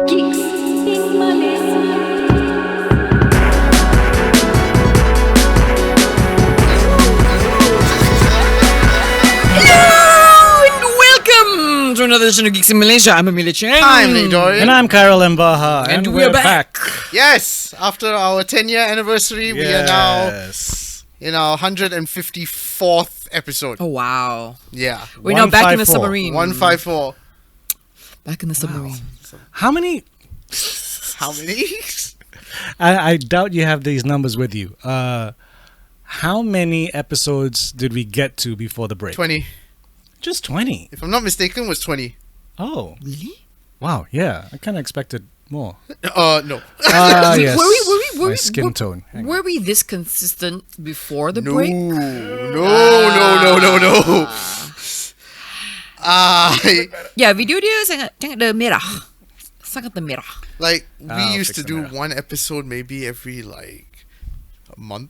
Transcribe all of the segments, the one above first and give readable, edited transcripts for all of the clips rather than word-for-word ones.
Geeks in Malaysia. Hello and welcome to another edition of Geeks in Malaysia. I'm Amelia Chang. I'm Nick Dorian. And I'm Carol Mbaha. And we're back. Yes, after our 10-year anniversary, we are now in our 154th episode. Oh wow. Yeah, We're now back in the 154. submarine. 154. Back in the submarine. How many? How many? I doubt you have these numbers with you. How many episodes did we get to before the break? 20. Just 20. If I'm not mistaken, it was 20. Oh, Really? wow. Yeah, I kind of expected more. No. Yes. Were My we- skin were- tone. Hang on. Were we this consistent before the No. break? No. Ya, video dia sangat the merah. Sangat the merah. Like, we I'll used fix to the do mirror. one episode maybe every, like, a month.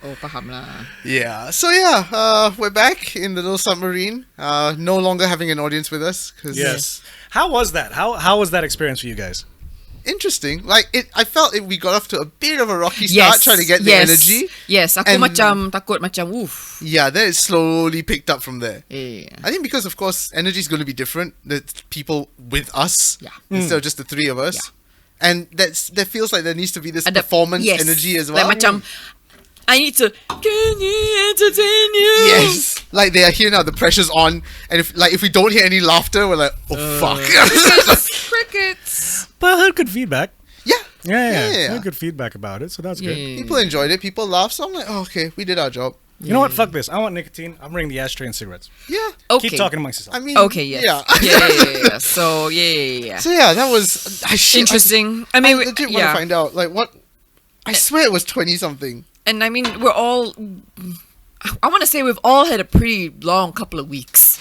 Oh, faham lah. Yeah. So, yeah, we're back in the little submarine. No longer having an audience with us. 'Cause Yes. How was that? How was that experience for you guys? interesting. Like, I felt we got off to a bit of a rocky start trying to get the energy. Yes, aku And- macam takut macam oof. Yeah, then it slowly picked up from there. Yeah. I think because, of course, energy is going to be different. The people with us Yeah. instead of just the three of us. Yeah. And there feels like there needs to be this Ada- performance yes. energy as well. Like macam I need to can you entertain you? Yes. Like they are here now, the pressure's on. And if we don't hear any laughter, we're like, oh fuck. Crickets. But I heard good feedback. Yeah. Yeah. I heard good feedback about it, so that's good. Yeah. People enjoyed it, people laughed, so I'm like, oh, okay, we did our job. You know what? Fuck this. I want nicotine. I'm bringing the ashtray and cigarettes. Yeah. Okay. Keep talking amongst yourselves. I mean, Okay, yes. Yeah. Yeah. So, yeah. So yeah, that was Interesting. I mean, legit want to find out, like, what. I swear it was 20 something. And I mean, we're all. I want to say we've all had a pretty long couple of weeks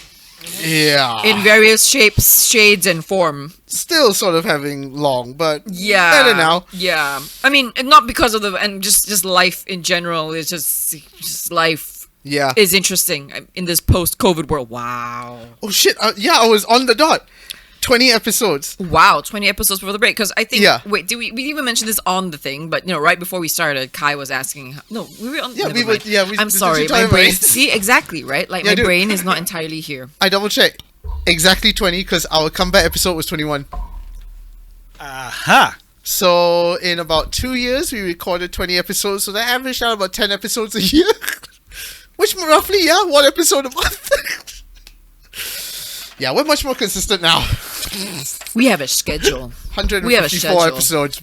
Yeah. in various shapes, shades, and form. Still sort of having long, but Yeah, better now. Yeah, I mean, and not because of just life in general. It's just life Yeah. is interesting in this post-COVID world. Wow. Oh shit! Yeah, I was on the dot. 20 episodes. Wow, 20 episodes before the break. Because I think, Yeah. wait, did we even mention this on the thing? But, right before we started, Kai was asking, no, we were on, Yeah, never we were- mind. yeah, we- I'm this is sorry, your my time, brain, right? see, exactly, right? Like, Yeah, my dude. brain is not entirely here. I double checked. Exactly 20 because our comeback episode was 21. Aha! So in about 2 years, we recorded 20 episodes. So that averaged out about 10 episodes a year. Which roughly, yeah, 1 episode a month. Yeah, we're much more consistent now. We have a schedule. 154 episodes.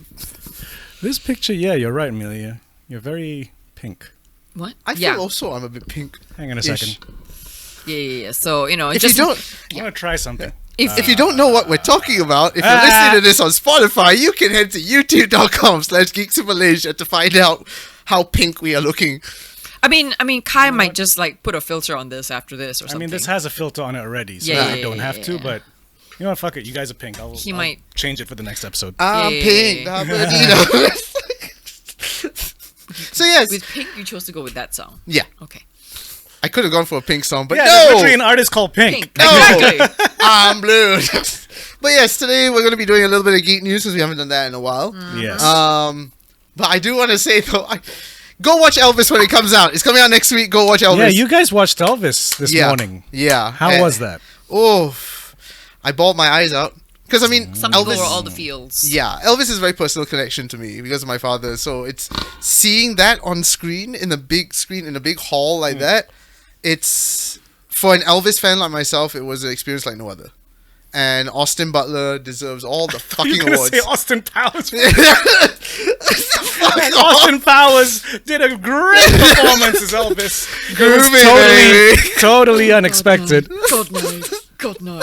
This picture, yeah, you're right, Amelia. You're very pink. What? I feel also I'm a bit pink. Hang on a Ish. second. Yeah. So, If just you don't, I want to try something. if you don't know what we're talking about, if you're listening to this on Spotify, you can head to youtube.com/geeksinmalaysia to find out how pink we are looking. I mean, Kai might just like put a filter on this after this or I something. mean, this has a filter on it already, so Yeah, I yeah, don't have to, yeah. but you know what? Fuck it. You guys are pink. I'll might- change it for the next episode. I'm Yeah. pink. So yes, With Pink, you chose to go with that song. yeah, Okay. I could have gone for a pink song, but yeah, there's literally no, an artist called Pink. Pink. No. Exactly. I'm blue. But yes, today we're going to be doing a little bit of geek news because we haven't done that in a while. Yes. But I do want to say though, go watch Elvis when it comes out. It's coming out next week. Go watch Elvis. yeah, you guys watched Elvis this Yeah. morning. Yeah. How was that? Oh, I bawled my eyes out because I mean, Some people Elvis. were all the fields. Yeah, Elvis is a very personal connection to me because of my father. So it's seeing that on screen in a big hall like that. It's for an Elvis fan like myself. It was an experience like no other. And Austin Butler deserves all the You're fucking gonna awards. say Austin Powers. Fuck And off. Austin Powers did a great performance as Elvis. It was Groovy, baby. totally unexpected. God no. God no.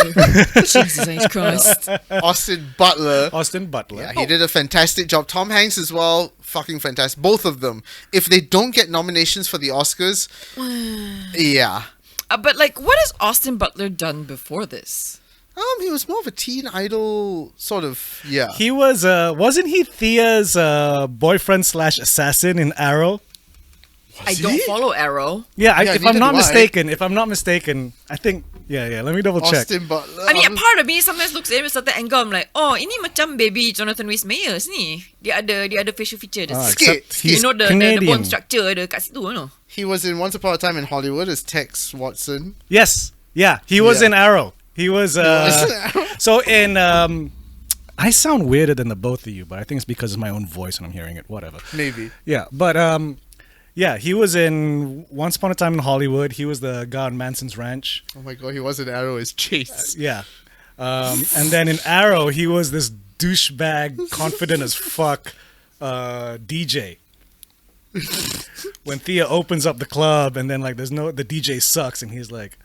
Jesus H. Christ. Austin Butler. Austin Butler. Yeah, he did a fantastic job. Tom Hanks as well, fucking fantastic. Both of them. If they don't get nominations for the Oscars, yeah. But like, what has Austin Butler done before this? He was more of a teen idol sort of. Yeah. He was, wasn't he Thea's boyfriend / assassin in Arrow? I don't follow Arrow. Yeah, Yeah, if neither I'm not do I. mistaken, I think. Yeah. Let me double check. Austin Butler. I mean, a part of me sometimes looks at him at certain angle. I'm like, oh, ini macam baby Jonathan Rhys Meyers ni. Dia ada facial feature. Dia Skit. Except he's you know the Canadian. bone structure ada kat situ, you know. He was in Once Upon a Time in Hollywood as Tex Watson. Yes. Yeah, he was Yeah. in Arrow. He was. So in. I sound weirder than the both of you, but I think it's because of my own voice when I'm hearing it. Whatever. Maybe. Yeah, but yeah, he was in Once Upon a Time in Hollywood. He was the guy on Manson's Ranch. Oh my god, he was in Arrow as Chase. Yeah, and then in Arrow, he was this douchebag, confident as fuck DJ. When Thea opens up the club, and then like the DJ sucks, and he's like,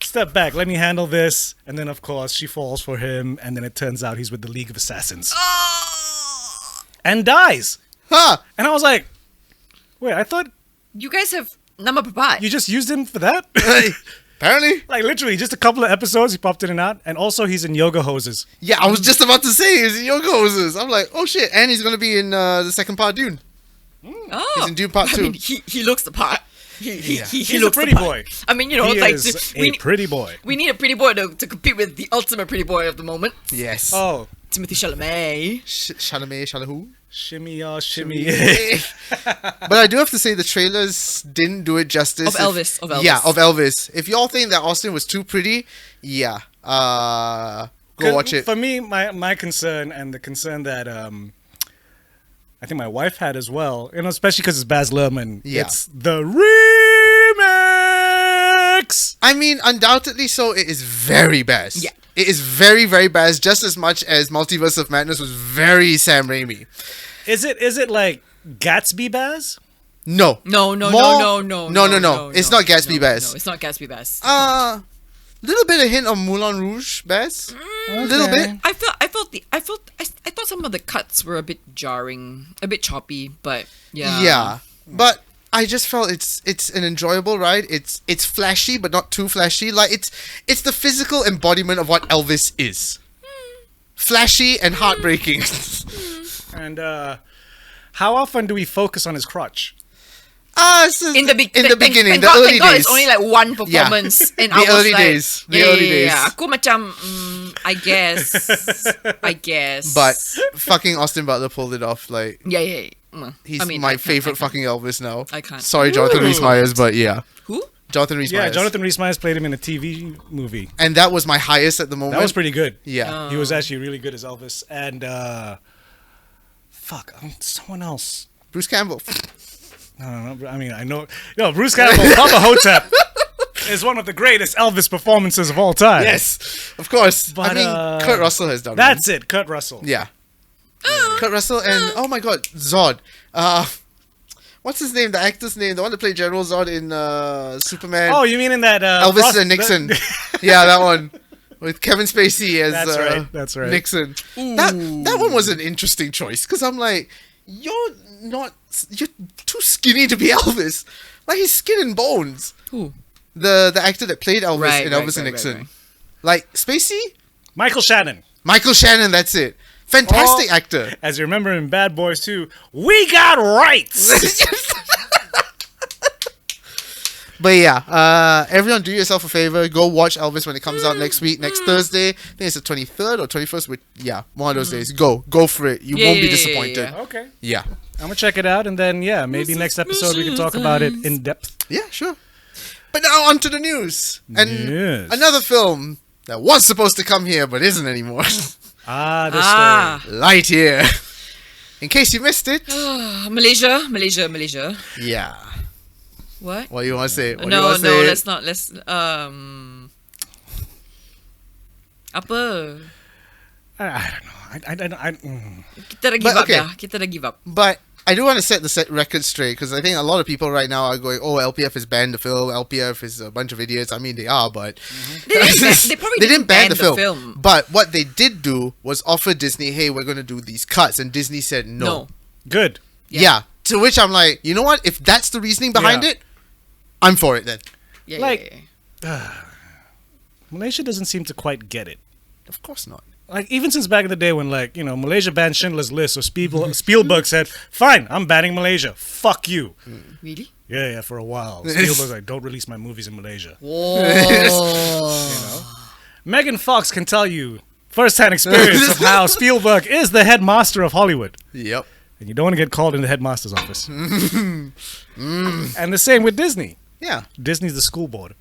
step back, let me handle this. And then of course she falls for him, and then it turns out he's with the League of Assassins and dies. Huh! And I was like, wait, I thought You guys have nama berpat. you just used him for that? Apparently. Like literally just a couple of episodes he popped in and out, and also he's in Yoga Hoses. Yeah, I was just about to say he's in Yoga Hoses. I'm like, oh shit, and he's gonna be in the second part of Dune. Oh. He's in Dune Part 2. I mean, he looks the part. He He's looks a pretty the part. boy. I mean, you know, He like is we, a pretty boy. we need a pretty boy to compete with the ultimate pretty boy of the moment, Yes. Oh, Timothy Chalamet. Chalamet, Chalamet. shimmy y'all, shimmy. But I do have to say the trailers didn't do it justice. Of Elvis. Yeah, of Elvis. If y'all think that Austin was too pretty, yeah, go watch it. For me, my concern, and the concern that I think my wife had as well, you know, especially because it's Baz Luhrmann. Yeah. It's the remix. I mean, undoubtedly so. It is very Baz. Yeah. It is very, very Baz, just as much as Multiverse of Madness was very Sam Raimi. Is it like Gatsby Baz? No. No. No. It's not Gatsby Baz. No, it's not Gatsby Baz. Little bit of hint of Moulin Rouge Baz. A little bit. I thought some of the cuts were a bit jarring, a bit choppy, but yeah. Yeah. But I just felt it's an enjoyable ride. It's flashy but not too flashy. Like it's the physical embodiment of what Elvis is. Flashy and heartbreaking. And how often do we focus on his crotch? In the beginning, the thank early God days. it's only like one performance, and I was early like, days. The yeah, early yeah, days. yeah. Aku macam, I guess. But fucking Austin Butler pulled it off. Like yeah. he's I mean, my I can't- favorite fucking Elvis now. I can't. Sorry, Jonathan Rhys Meyers, but yeah, Who? Jonathan Rhys Yeah, Meyers. Jonathan Rhys Meyers played him in a TV movie. And that was my highest at the moment. That was pretty good. Yeah. He was actually really good as Elvis. And someone else. Bruce Campbell. No. I mean, I know. No, Bruce Campbell, Bubba Hotep is one of the greatest Elvis performances of all time. Yes, of course. But, I mean, Kurt Russell has done That's it, Kurt Russell. one. Yeah. Kurt Russell and oh my god, Zod. What's his name? The actor's name, the one that played General Zod in Superman. Oh, you mean in that Elvis and Nixon. Yeah, that one with Kevin Spacey as That's right. Nixon. That one was an interesting choice because I'm like, you're too skinny to be Elvis. Like he's skin and bones. Who? The actor that played Elvis Right, in right, Elvis and right, Nixon. right. Like Spacey, Michael Shannon. Michael Shannon. That's it. Fantastic actor. As you remember in Bad Boys 2, we got rights. But yeah, everyone do yourself a favor. Go watch Elvis when it comes out next week, next Thursday. I think it's the 23rd or 21st. One of those days. Go for it. You won't be disappointed. Okay. Yeah. I'm going to check it out, and then, maybe next episode we can talk about it in depth. Yeah, sure. But now on to the news. And Yes. another film that was supposed to come here but isn't anymore. This story. Lightyear. In case you missed it. Malaysia. Yeah. What? What do you want to say? What do you No, want to say? let's not. Let's apa? I don't know. Kita dah give But, up okay. dah. Kita dah give up. But I do want to set the record straight because I think a lot of people right now are going, "Oh, LPF has banned the film. LPF is a bunch of idiots." I mean, they are, but They probably didn't ban the film. But what they did do was offer Disney, "Hey, we're going to do these cuts," and Disney said no. Good. Yeah. To which I'm like, you know what? If that's the reasoning behind Yeah. it, I'm for it then. Yeah, Like- yeah. Malaysia doesn't seem to quite get it. Of course not. Like, even since back in the day when, like, you know, Malaysia banned Schindler's List, so Spielberg said, fine, I'm banning Malaysia. Fuck you. Really? Yeah, for a while. Spielberg's like, don't release my movies in Malaysia. Whoa. Megan Fox can tell you first-hand experience of how Spielberg is the headmaster of Hollywood. Yep. And you don't want to get called in the headmaster's office. And the same with Disney. Yeah. Disney's the school board.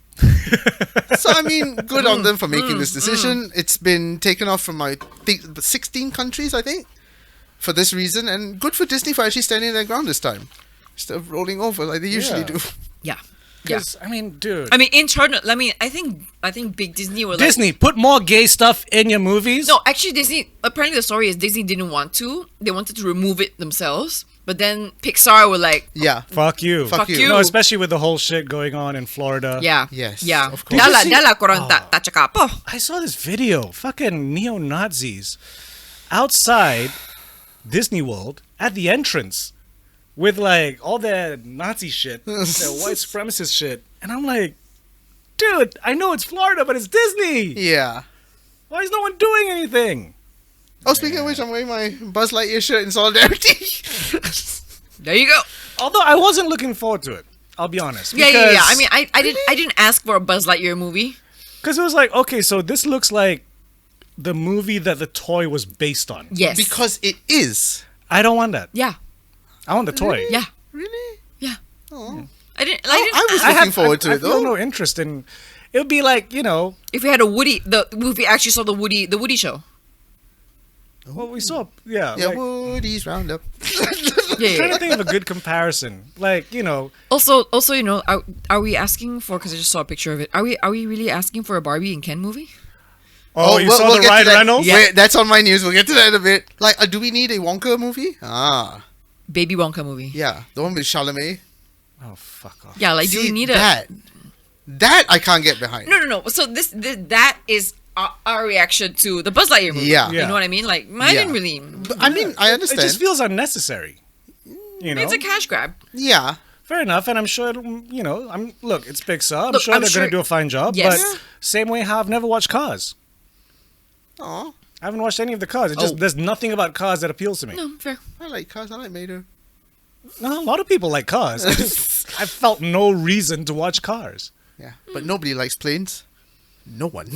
So, I mean, good on them for making this decision. It's been taken off from, I think, 16 countries, I think, for this reason. And good for Disney for actually standing their ground this time, instead of rolling over like they usually do. Yeah. Yeah. Because, I mean, dude. I mean, internal. I mean, I think Big Disney were like, Disney, put more gay stuff in your movies. No, actually, Disney. Apparently, the story is Disney didn't want to. They wanted to remove it themselves. But then Pixar were like, Yeah. Fuck you. Fuck you. No, especially with the whole shit going on in Florida. yeah, Yes, yeah. of course. Dala korang tak cakap apa. I saw this video. Fucking neo-Nazis outside Disney World at the entrance with, like, all their Nazi shit, their white supremacist shit. And I'm like, dude, I know it's Florida, but it's Disney. Yeah. Why is no one doing anything? Oh, speaking of which, I'm wearing my Buzz Lightyear shirt in solidarity. There you go. Although I wasn't looking forward to it. I'll be honest. Yeah. because- I mean, I didn't ask for a Buzz Lightyear movie. Because it was like, okay, so this looks like the movie that the toy was based on. Yes. Because it is. I don't want that. Yeah. I want the toy. Yeah. Really? Yeah. Oh. I didn't. I was looking forward to I it, feel though. no interest in. It would be like, you know, If we had a Woody, if we actually saw the Woody show. what we saw. Yeah. Yeah, like, Woody's Roundup. Yeah. trying to think of a good comparison. Like, you know, Also, you know, are we asking for? Because I just saw a picture of it. Are we really asking for a Barbie and Ken movie? you saw the get to Ryan that. Reynolds? Wait, that's on my news. We'll get to that in a bit. Like, do we need a Wonka movie? Ah, Baby Wonka movie. yeah, the one with Chalamet. Oh, fuck off. Yeah, like do we See, need that I can't get behind. No. So that is our reaction to the Buzz Lightyear movie. Yeah. You know what I mean? Like, I didn't really. But, I mean, I It understand. just feels unnecessary. You know? It's a cash grab. Yeah. Fair enough, and I'm sure, you know, look, it's Pixar. I'm Look, sure I'm they're sure- going to do a fine job. Yes. But same way how I've never watched Cars. Aw, I haven't watched any of the Cars. It just there's nothing about Cars that appeals to me. No, fair. I like Cars. I like Mater. No, a lot of people like Cars. I felt no reason to watch Cars. Yeah, but nobody likes planes. No one.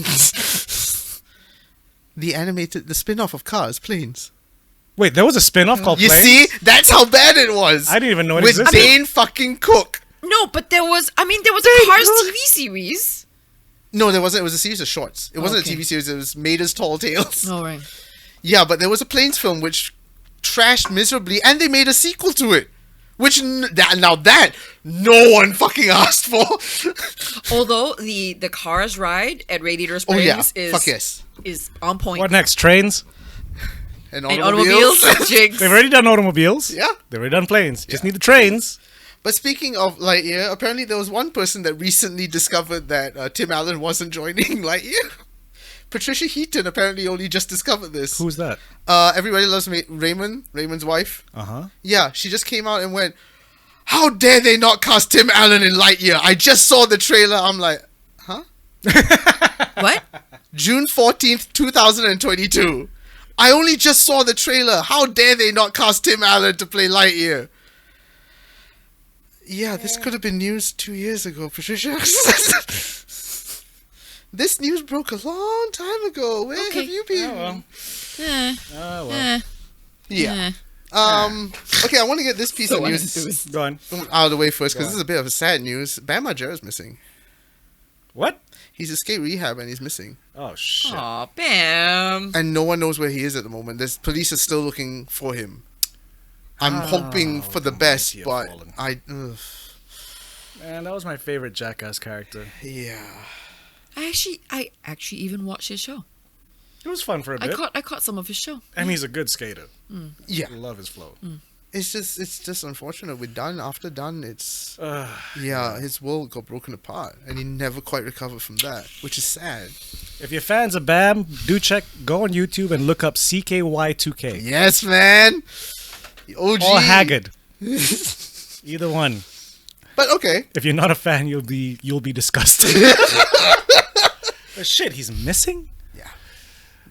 The spin-off of Cars, Planes. Wait, there was a spin-off called You Planes? see? That's how bad it was. I didn't even know it With existed. Dane fucking Cook. No, but there was a Cars TV series. No, there wasn't. It was a series of shorts. It wasn't Okay. a TV series. It was Mater's Tall Tales. Oh right. Yeah, but there was a Planes film which trashed miserably, and they made a sequel to it. Which, that no one fucking asked for. Although the Cars ride at Radiator Oh yeah, Springs fuck yes. is on point. What next? Trains? And And automobiles. automobiles, jigs. They've already done automobiles. Yeah. They've already done planes. Just need the trains. But speaking of Lightyear, apparently there was one person that recently discovered that Tim Allen wasn't joining Lightyear. Patricia Heaton apparently only just discovered this. Who's that? Everybody loves Raymond's wife. Uh-huh. Yeah, she just came out and went, "How dare they not cast Tim Allen in Lightyear? I just saw the trailer." I'm like, huh? What? June 14th, 2022. I only just saw the trailer. How dare they not cast Tim Allen to play Lightyear? Yeah, this could have been news 2 years ago, Patricia. This news broke a long time ago. Where Okay. have you been? Oh, well. Eh, Oh, well. eh, Yeah. eh. Okay, I want to get this piece So of what news it was. Go on. out of the way first, because this is a bit of a sad news. Bam Margera's missing. What? He's escaped rehab and he's missing. Oh, shit. Aw, Bam. And no one knows where he is at the moment. There's police are still looking for him. I'm hoping for the best, mighty have but fallen. Man, that was my favorite Jackass character. yeah. I actually even watched his show. It was fun for a I bit. caught some of his show. And he's a good skater. Yeah. I love his flow. It's just unfortunate. With after Dunn, it's his world got broken apart and he never quite recovered from that, which is sad. If you're fans of Bam, go on YouTube and look up CKY2K. Yes, man. The OG. Or Haggard. Either one. But okay. If you're not a fan, you'll be disgusted. But shit, he's missing?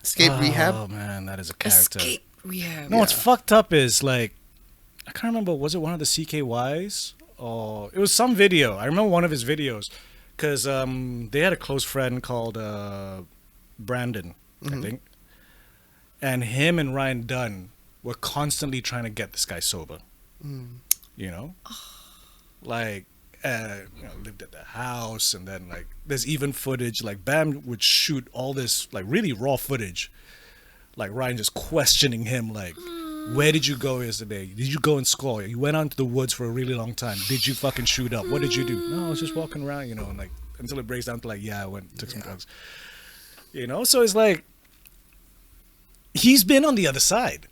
Escape rehab. Oh man, that is a character. Escape rehab. No, what's fucked up is like, I can't remember, was it one of the CKYs? Or it was some video. I remember one of his videos. Because they had a close friend called Brandon, I think. And him and Ryan Dunn were constantly trying to get this guy sober. You know? Like, lived at the house, and then like there's even footage like Bam would shoot all this like really raw footage, like Ryan just questioning him like, where did you go yesterday? Did you go and score? You went out into the woods for a really long time. Did you fucking shoot up? What did you do? No, I was just walking around, you know, and like until it breaks down to like, I went took some drugs, you know. So it's like he's been on the other side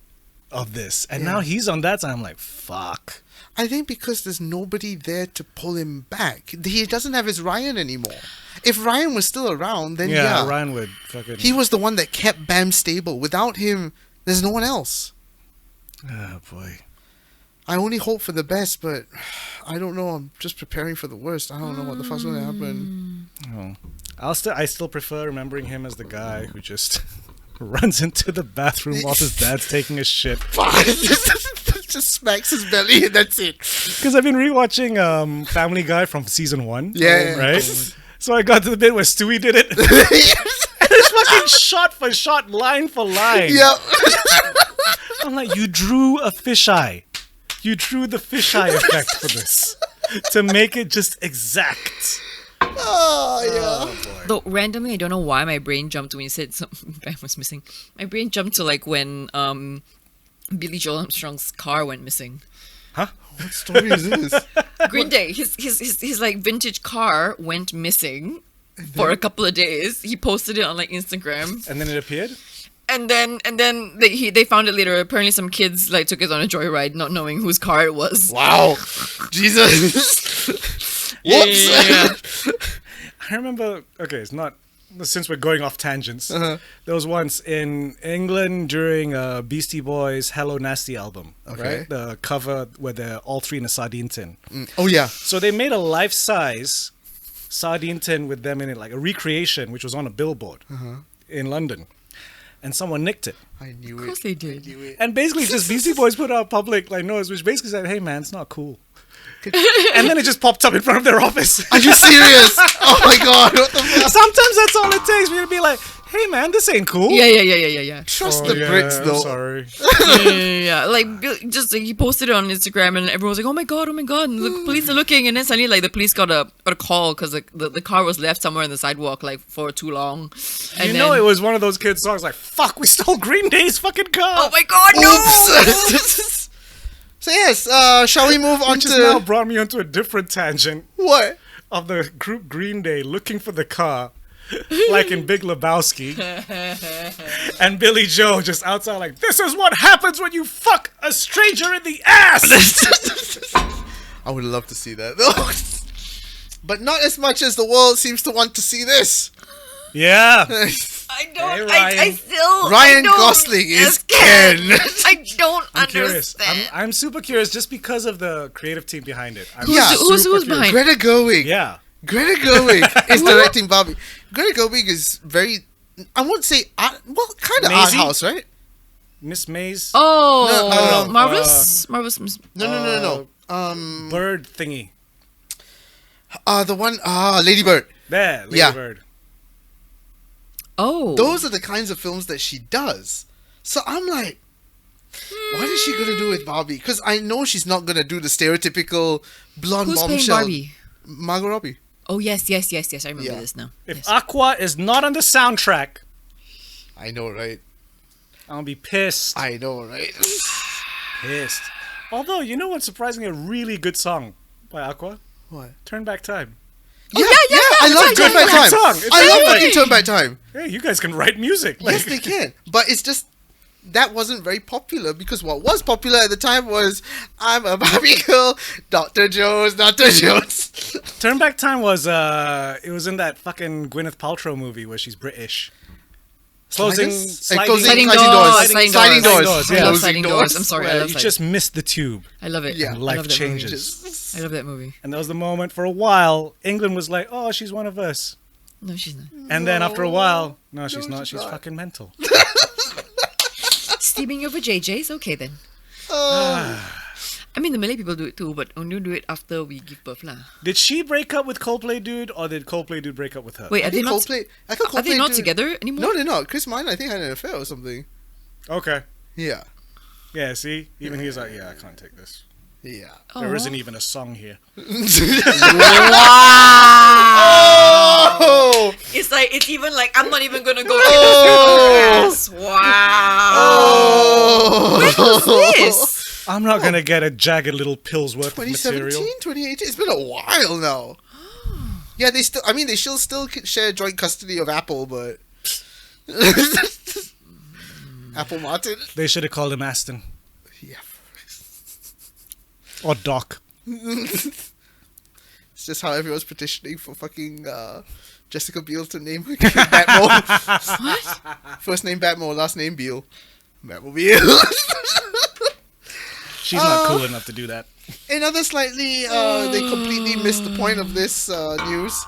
of this, and now he's on that side. I'm like, fuck. I think because there's nobody there to pull him back. He doesn't have his Ryan anymore. If Ryan was still around, then Ryan would fucking. He was the one that kept Bam stable. Without him, there's no one else. Oh boy. I only hope for the best, but I don't know. I'm just preparing for the worst. I don't know what the fuck's gonna happen. Oh. I still prefer remembering him as the guy who just runs into the bathroom while his dad's taking a shit. Just smacks his belly and that's it. Because I've been rewatching Family Guy from season 1. Yeah. Right? So I got to the bit where Stewie did it. And it's fucking shot for shot, line for line. Yep. I'm like, you drew a fisheye. You drew the fisheye effect for this. To make it just exact. Oh, yeah. Boy. Though randomly, I don't know why my brain jumped when you said Bam was missing. My brain jumped to like when Billy Joel Armstrong's car went missing. Huh? What story is this? Green Day, his like vintage car went missing for a couple of days. He posted it on like Instagram, And then it appeared? and then they found it later. Apparently, some kids like took it on a joyride, not knowing whose car it was. Wow. Jesus. Whoops. Yeah. I remember, okay, it's not, since we're going off tangents, there was once in England during Beastie Boys' Hello Nasty album, Okay. right? The cover where they're all three in a sardine tin. Oh, yeah. So they made a life-size sardine tin with them in it, like a recreation, which was on a billboard in London. And someone nicked it. I knew Of it. course they did. And basically just Beastie Boys put out public like notice, which basically said, hey man, it's not cool. And then it just popped up in front of their office. Are you serious? Oh, my God. What the fuck? Sometimes that's all it takes for you to be like, hey man, this ain't cool. Yeah. Trust Oh, the Brits, I'm though. sorry. Yeah. Like just like, he posted it on Instagram, and everyone was like, "Oh my god!" And the police are looking, and then suddenly like the police got a call because the car was left somewhere on the sidewalk like for too long. And You know it was one of those kids' songs like, fuck, we stole Green Day's fucking car. Oh my god, no! Oops. So, yes, shall we move on Which has now to... brought me onto a different tangent What? of the group Green Day looking for the car, like in Big Lebowski. And Billy Joe just outside like, this is what happens when you fuck a stranger in the ass! I would love to see that, though. But not as much as the world seems to want to see this. Yeah. I don't. Hey, I Ryan. still. Ryan I don't Gosling is understand. Ken. I don't I'm curious. understand. I'm super curious just because of the creative team behind it. I'm Yeah. Who's super behind? Greta Gerwig. Yeah. Greta Gerwig is directing Barbie. Greta Gerwig is very... I won't say... kind of art Maisie? house, right? Miss Maze. Oh, No, Marvelous. No. Bird thingy. The one... Lady Bird. There, Lady Yeah. Bird. Oh, Those are the kinds of films that she does. So I'm like... What is she going to do with Barbie? Because I know she's not going to do the stereotypical blonde who's playing bombshell. Barbie? Margot Robbie. Oh yes. I remember Yeah. this now. If Yes. Aqua is not on the soundtrack, I know, right? I'll be pissed. I know, right? Pissed. Although, you know what's surprisingly a really good song by Aqua? What? Turn Back Time. Yeah, I love Turn Back Time. song. It's I love really fucking Turn Back Time. Hey, you guys can write music. Yes, they can. But it's just that wasn't very popular because what was popular at the time was I'm a Barbie girl, Dr. Jones. Turn Back Time was it was in that fucking Gwyneth Paltrow movie where she's British. Closing Sliding doors. doors. Yeah. Closing I love doors. sliding doors. I'm sorry. I Where love you sliding. just missed the tube I love it. Yeah. I and life love that movie. changes. I love that movie. And that was the moment for a while England was like, oh, she's one of us. No, she's not. And then after a while, no, she's not. She's fucking mental. Steaming over JJ's? Okay then. I mean, the Malay people do it too, but only do it after we give birth lah. Did she break up with Coldplay Dude, or did Coldplay Dude break up with her? Wait, I are they think not? Coldplay. I thought Are they Coldplay not did- together anymore? No, they're not. Chris Minor, I think, had an affair or something. Okay. Yeah. Yeah, see? Even he's like, yeah, I can't take this. Yeah. There isn't even a song here. Oh! It's like it's even like I'm not even gonna go to this. Wow. Oh! When was this? I'm not gonna get a jagged little pill's worth of 2017, material. 2018. It's been a while now. Yeah, they still. I mean, they still share joint custody of Apple, but Apple Martin. They should have called him Aston. Yeah. Or Doc. It's just how everyone's petitioning for fucking Jessica Biel to name her kid Batmobile. What? First name Batmobile, last name Biel. Batmobile. She's not cool enough to do that. Another slightly, they completely missed the point of this news.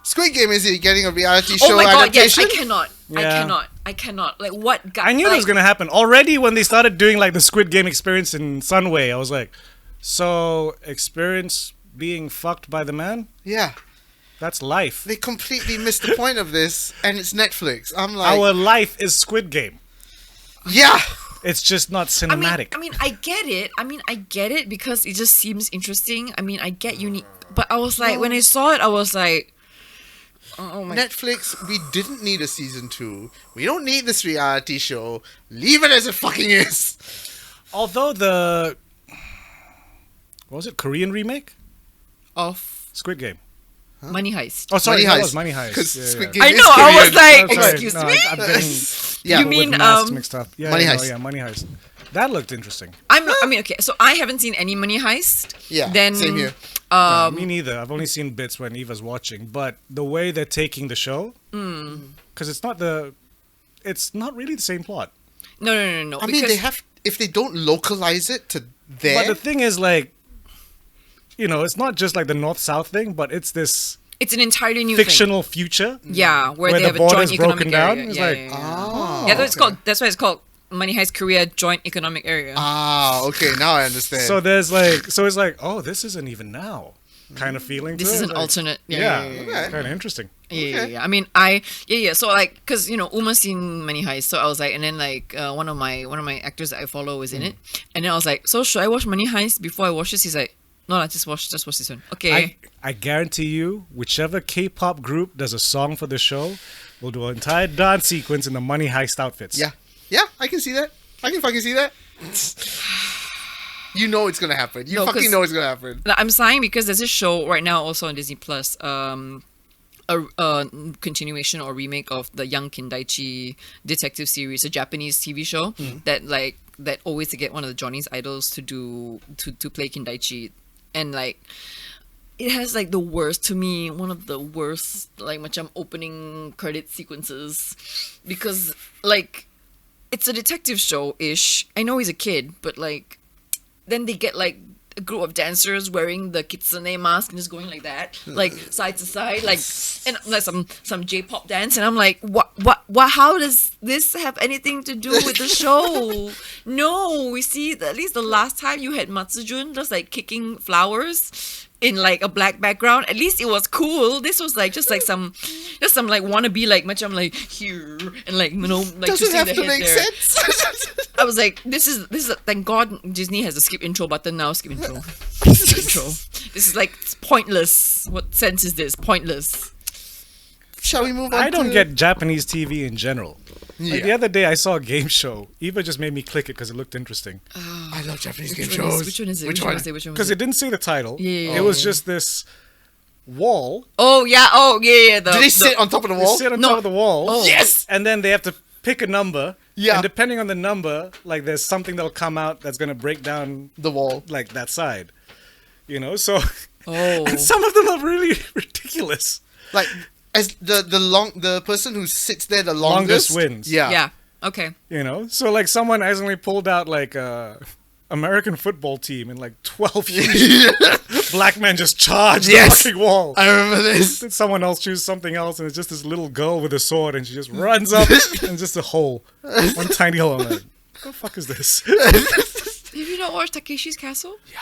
Squid Game is getting a reality show Oh my god, yes, adaptation. I cannot. Yeah. I cannot. Like what guy I knew like, that was gonna happen. Already when they started doing like the Squid Game experience in Sunway, I was like, so experience being fucked by the man? Yeah, That's life. they completely missed the point of this, and it's Netflix. I'm like, Our life is Squid Game. yeah. It's just not I mean, cinematic. I get it. I get it because it just seems interesting. I mean, I get you need, but I was like, when I saw it, I was like, oh my. Netflix, we didn't need a season 2. We don't need this reality show. Leave it as it fucking is. Although what was it, Korean remake? Of Squid Game. Money Heist. Oh, sorry, Money that Heist. was Money Heist. Because Yeah, Squid yeah. Game I is know. I Korean. was like, Oh, sorry. excuse No, me. I'm getting Yeah. You with mean, masks mixed up. Yeah, Money yeah, Heist. yeah, Money Heist. That looked interesting. I mean, okay. So I haven't seen any Money Heist. Yeah, Then same here. Me neither. I've only seen bits when Eva's watching. But the way they're taking the show, because it's not really the same plot. No. I mean, they have, if they don't localize it to there. But the thing is, like, it's not just like the North-South thing, but it's this It's an entirely new thing. fictional future. Yeah, where they the have a joint border's economic broken down. area. It's Yeah, like, yeah, yeah. Oh, Yeah, that's okay. called. That's why it's called Money Heist Korea Joint Economic Area. Okay, now I understand. So it's like, oh, this isn't even now kind of feeling. This to is it. an Like, alternate. Yeah, Yeah. Okay. kind of interesting. I mean, So like, cause Uma's seen Money Heist, so I was like, and then like one of my actors that I follow was in it, and then I was like, so should I watch Money Heist before I watch this? He's like, no, just watch this one. Okay. I guarantee you, whichever K-pop group does a song for the show will do an entire dance sequence in the Money Heist outfits. yeah, I can see that. I can fucking see that. You know it's gonna happen. You No, fucking 'cause- know it's gonna happen. Like, I'm sighing because there's a show right now also on Disney Plus, a continuation or remake of the Young Kindaichi detective series, a Japanese TV show that always to get one of the Johnny's idols to play Kindaichi, and like it has like one of the worst like macam opening credit sequences, because like it's a detective show ish. I know he's a kid, but like then they get like a group of dancers wearing the kitsune mask and just going like that, like side to side, like and like some J-pop dance, and I'm like, what? How does this have anything to do with the show? No, we see at least the last time you had Matsujun just like kicking flowers in like a black background. At least it was cool. This was like just some like wannabe like macam like here and like like Doesn't twisting have the to head make there. sense. I was like, this is thank God Disney has a skip intro button now. Skip intro. Skip intro. This is like pointless. What sense is this? Pointless. Shall we move on? I don't to... get Japanese TV in general. Like Yeah. the other day, I saw a game show. Eva just made me click it because it looked interesting. I love Japanese game Which one shows. which one is it? Which one? is it? Which one? Because it didn't say the title. Yeah. It was just this wall. Oh yeah. Do they sit on top of the They wall? sit on No. top of the wall. Oh. Yes. And then they have to pick a number. Yeah. And depending on the number, like there's something that'll come out that's gonna break down The wall. like that side. So Oh. and some of them are really ridiculous. Like as the person who sits there the Longest longest, wins. Yeah. Yeah. Okay. So like someone accidentally pulled out like a American football team in like 12 years. black men just charge Yes. the fucking wall. I remember this. Then someone else choose something else, and it's just this little girl with a sword, and she just runs up, and just a hole, one tiny hole. I'm like, what the fuck is this? Have you not watched Takeshi's Castle? Yeah.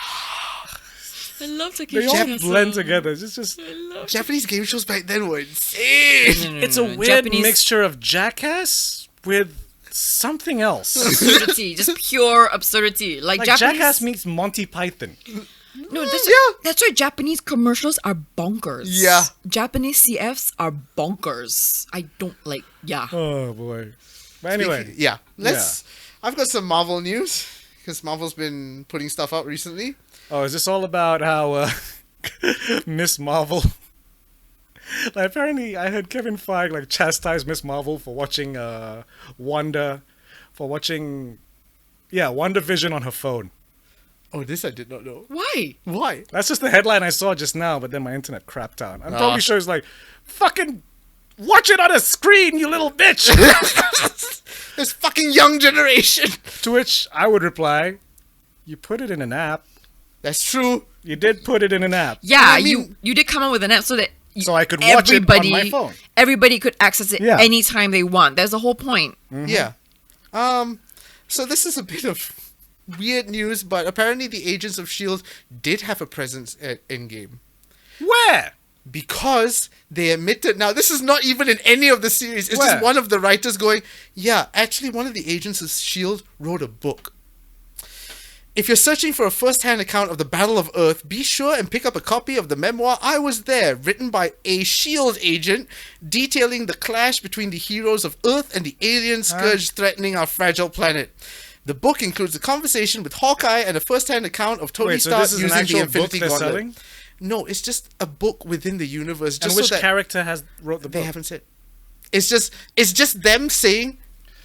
I love They Takeshi's all Castle. blend together. It's just I love Japanese game shows back then were insane. it's a weird mixture of Jackass with something else. absurdity, just pure absurdity. Like Like Japanese. Jackass meets Monty Python. No, that's Yeah. that's why Japanese commercials are bonkers. Yeah. Japanese CFs are bonkers. I don't like. Yeah. Oh boy. But anyway, Yeah. I've got some Marvel news because Marvel's been putting stuff out recently. oh, is this all about how Miss Marvel? Like, apparently, I heard Kevin Feige like chastise Miss Marvel for watching WandaVision on her phone. Oh, this I did not know. Why? Why? That's just the headline I saw just now, but then my internet crapped out. I'm probably sure it's like, fucking watch it on a screen, you little bitch. This fucking young generation. To which I would reply, you put it in an app. That's true. You did put it in an app. Yeah, I mean- you did come up with an app so that So I could watch it on my phone. Everybody could access it Yeah. anytime they want. That's the whole point. Yeah. So this is a bit of weird news, but apparently the agents of S.H.I.E.L.D. did have a presence at Endgame. Where? Because they admitted, now this is not even in any of the series, it's Where? just one of the writers going, yeah, actually one of the agents of S.H.I.E.L.D. wrote a book. If you're searching for a first-hand account of the Battle of Earth, be sure and pick up a copy of the memoir I Was There, written by a S.H.I.E.L.D. agent, detailing the clash between the heroes of Earth and the alien scourge threatening our fragile planet. The book includes a conversation with Hawkeye and a first-hand account of Tony Wait, so Stark this is an using the actual book Infinity they're Gauntlet. selling? No, it's just a book within the universe. And Just which so that character has wrote the they book? haven't said. It's just them saying,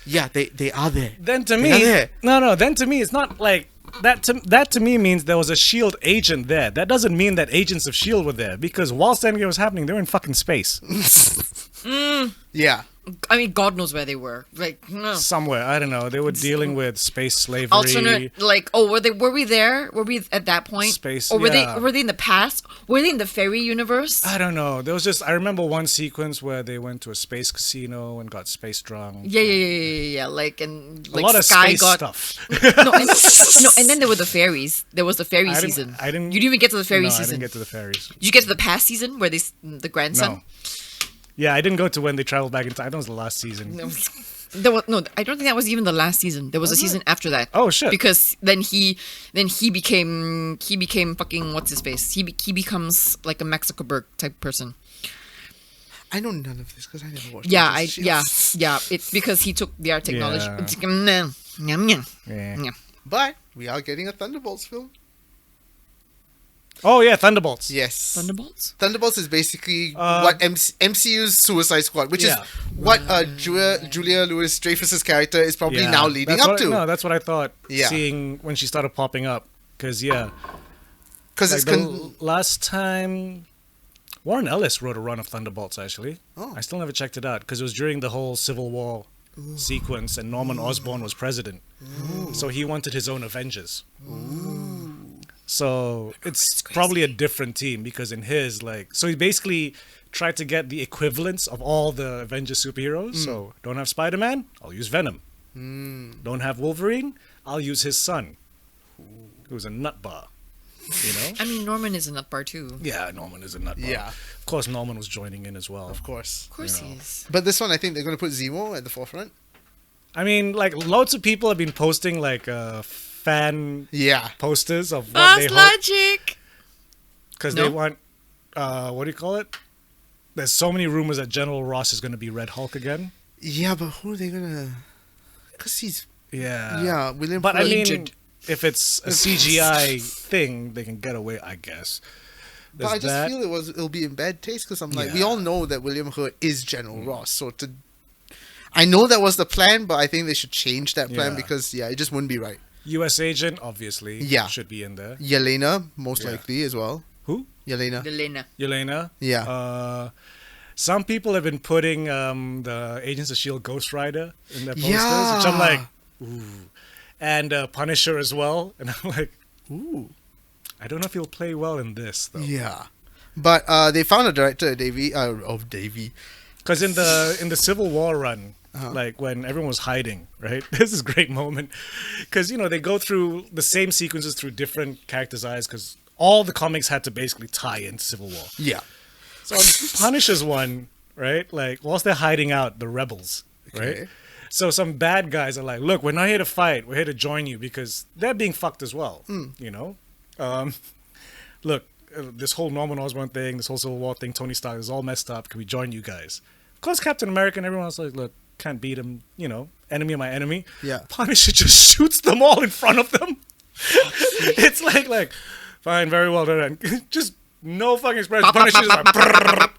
yeah, they are there. Then to They are me, there. no. Then to me, it's not like that. To me means there was a Shield agent there. That doesn't mean that agents of Shield were there because whilst Endgame was happening, they were in fucking space Yeah. I mean, God knows where they were. Like, no. somewhere. I don't know. They were dealing with space slavery. Alternate, like, oh, were we there? Were we at that point? Space, or were yeah. they in the past? Were they in the fairy universe? I don't know. There was just I remember one sequence where they went to a space casino and got space drunk. Yeah. Like, and A like lot of Sky space got stuff. and then there were the fairies. There was the fairy I didn't- season. I didn't- You didn't even get to the fairy No, I season. didn't get to the fairies. Did you get to the past season where the grandson? No. Yeah, I didn't go to when they traveled back in time. That was the last season. No, I don't think that was even the last season. There was a season after that. Oh, shit. Because then he became fucking what's his face. He becomes like a Max Zuckerberg type person. I know none of this because I never watched Yeah, Agents of S.H.I.E.L.D. It's because he took the art technology. Yeah. Yeah. But we are getting a Thunderbolts film. Oh yeah, Thunderbolts. Yes. Thunderbolts. Thunderbolts is basically what MCU's Suicide Squad, which Yeah. is what Julia Louis-Dreyfus's character is probably Yeah. now leading That's up what- to. No, that's what I thought. Yeah. Seeing when she started popping up, because Because like it's the last time Warren Ellis wrote a run of Thunderbolts. Actually, Oh. I still never checked it out because it was during the whole Civil War sequence, and Norman Osborn was president, so he wanted his own Avengers. So it's probably a different team because in his so he basically tried to get the equivalents of all the Avengers superheroes. So don't have Spider-Man, I'll use Venom. Don't have Wolverine, I'll use his son, who's a nut bar. You know? I mean, Norman is a nut bar too. Yeah, Norman is a nut bar. Yeah. Of course, Norman was joining in as well. Of course. Of course he is. But this one, I think they're going to put Zemo at the forefront. I mean, like, loads of people have been posting, fan Yeah. posters of what Fast they hope. logic. Because No. they want, what do you call it? There's so many rumors that General Ross is going to be Red Hulk again. Yeah, but who are they going to... Because he's... Yeah. yeah, William... But I mean, Aged. if it's a CGI thing, they can get away, I guess. But I There's just that. feel it'll be in bad taste because I'm like, we Yeah. all know that William Hurt is General Ross. So I know that was the plan, but I think they should change that plan Yeah. because, it just wouldn't be right. U.S. Agent, obviously, Yeah. should be in there. Yelena, most Yeah. likely as well. Who? Yelena. Delena. Yelena. Yeah. Some people have been putting the Agents of S.H.I.E.L.D. Ghost Rider in their posters, Yeah. which I'm like, ooh. And Punisher as well. And I'm like, ooh. I don't know if he'll play well in this though. Yeah. But they found a director, Davey. Because in the Civil War run, like when everyone was hiding, right? This is a great moment. Because, they go through the same sequences through different characters' eyes because all the comics had to basically tie into Civil War. Yeah. So on Punisher's one, right? Like, whilst they're hiding out, the rebels, right? Okay. So some bad guys are like, look, we're not here to fight. We're here to join you because they're being fucked as well, Look, this whole Norman Osborn thing, this whole Civil War thing, Tony Stark is all messed up. Can we join you guys? Of course, Captain America and everyone else like, look, can't beat him, enemy of my enemy. Yeah. Punisher just shoots them all in front of them. It's like, fine, very well done. Just no fucking expression. Punisher's like, brrr.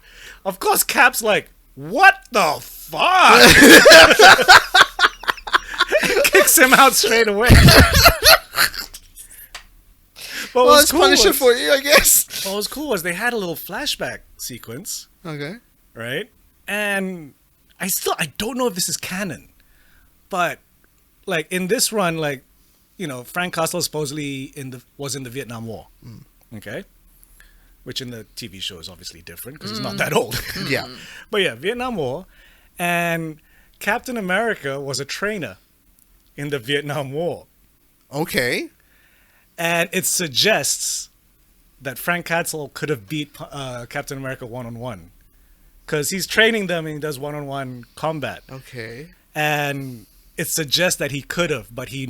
Of course, Cap's like, what the fuck? Kicks him out straight away. But Well, it's Punisher for you, I guess. what was cool was they had a little flashback sequence, Okay. right? And I don't know if this is canon, but like in this run, like, Frank Castle supposedly was in the Vietnam War. Okay. Which in the TV show is obviously different because he's not that old. Yeah. But yeah, Vietnam War. And Captain America was a trainer in the Vietnam War. Okay. And it suggests that Frank Castle could have beat Captain America one-on-one. Because he's training them and he does one-on-one combat. Okay. And it suggests that he could have, but he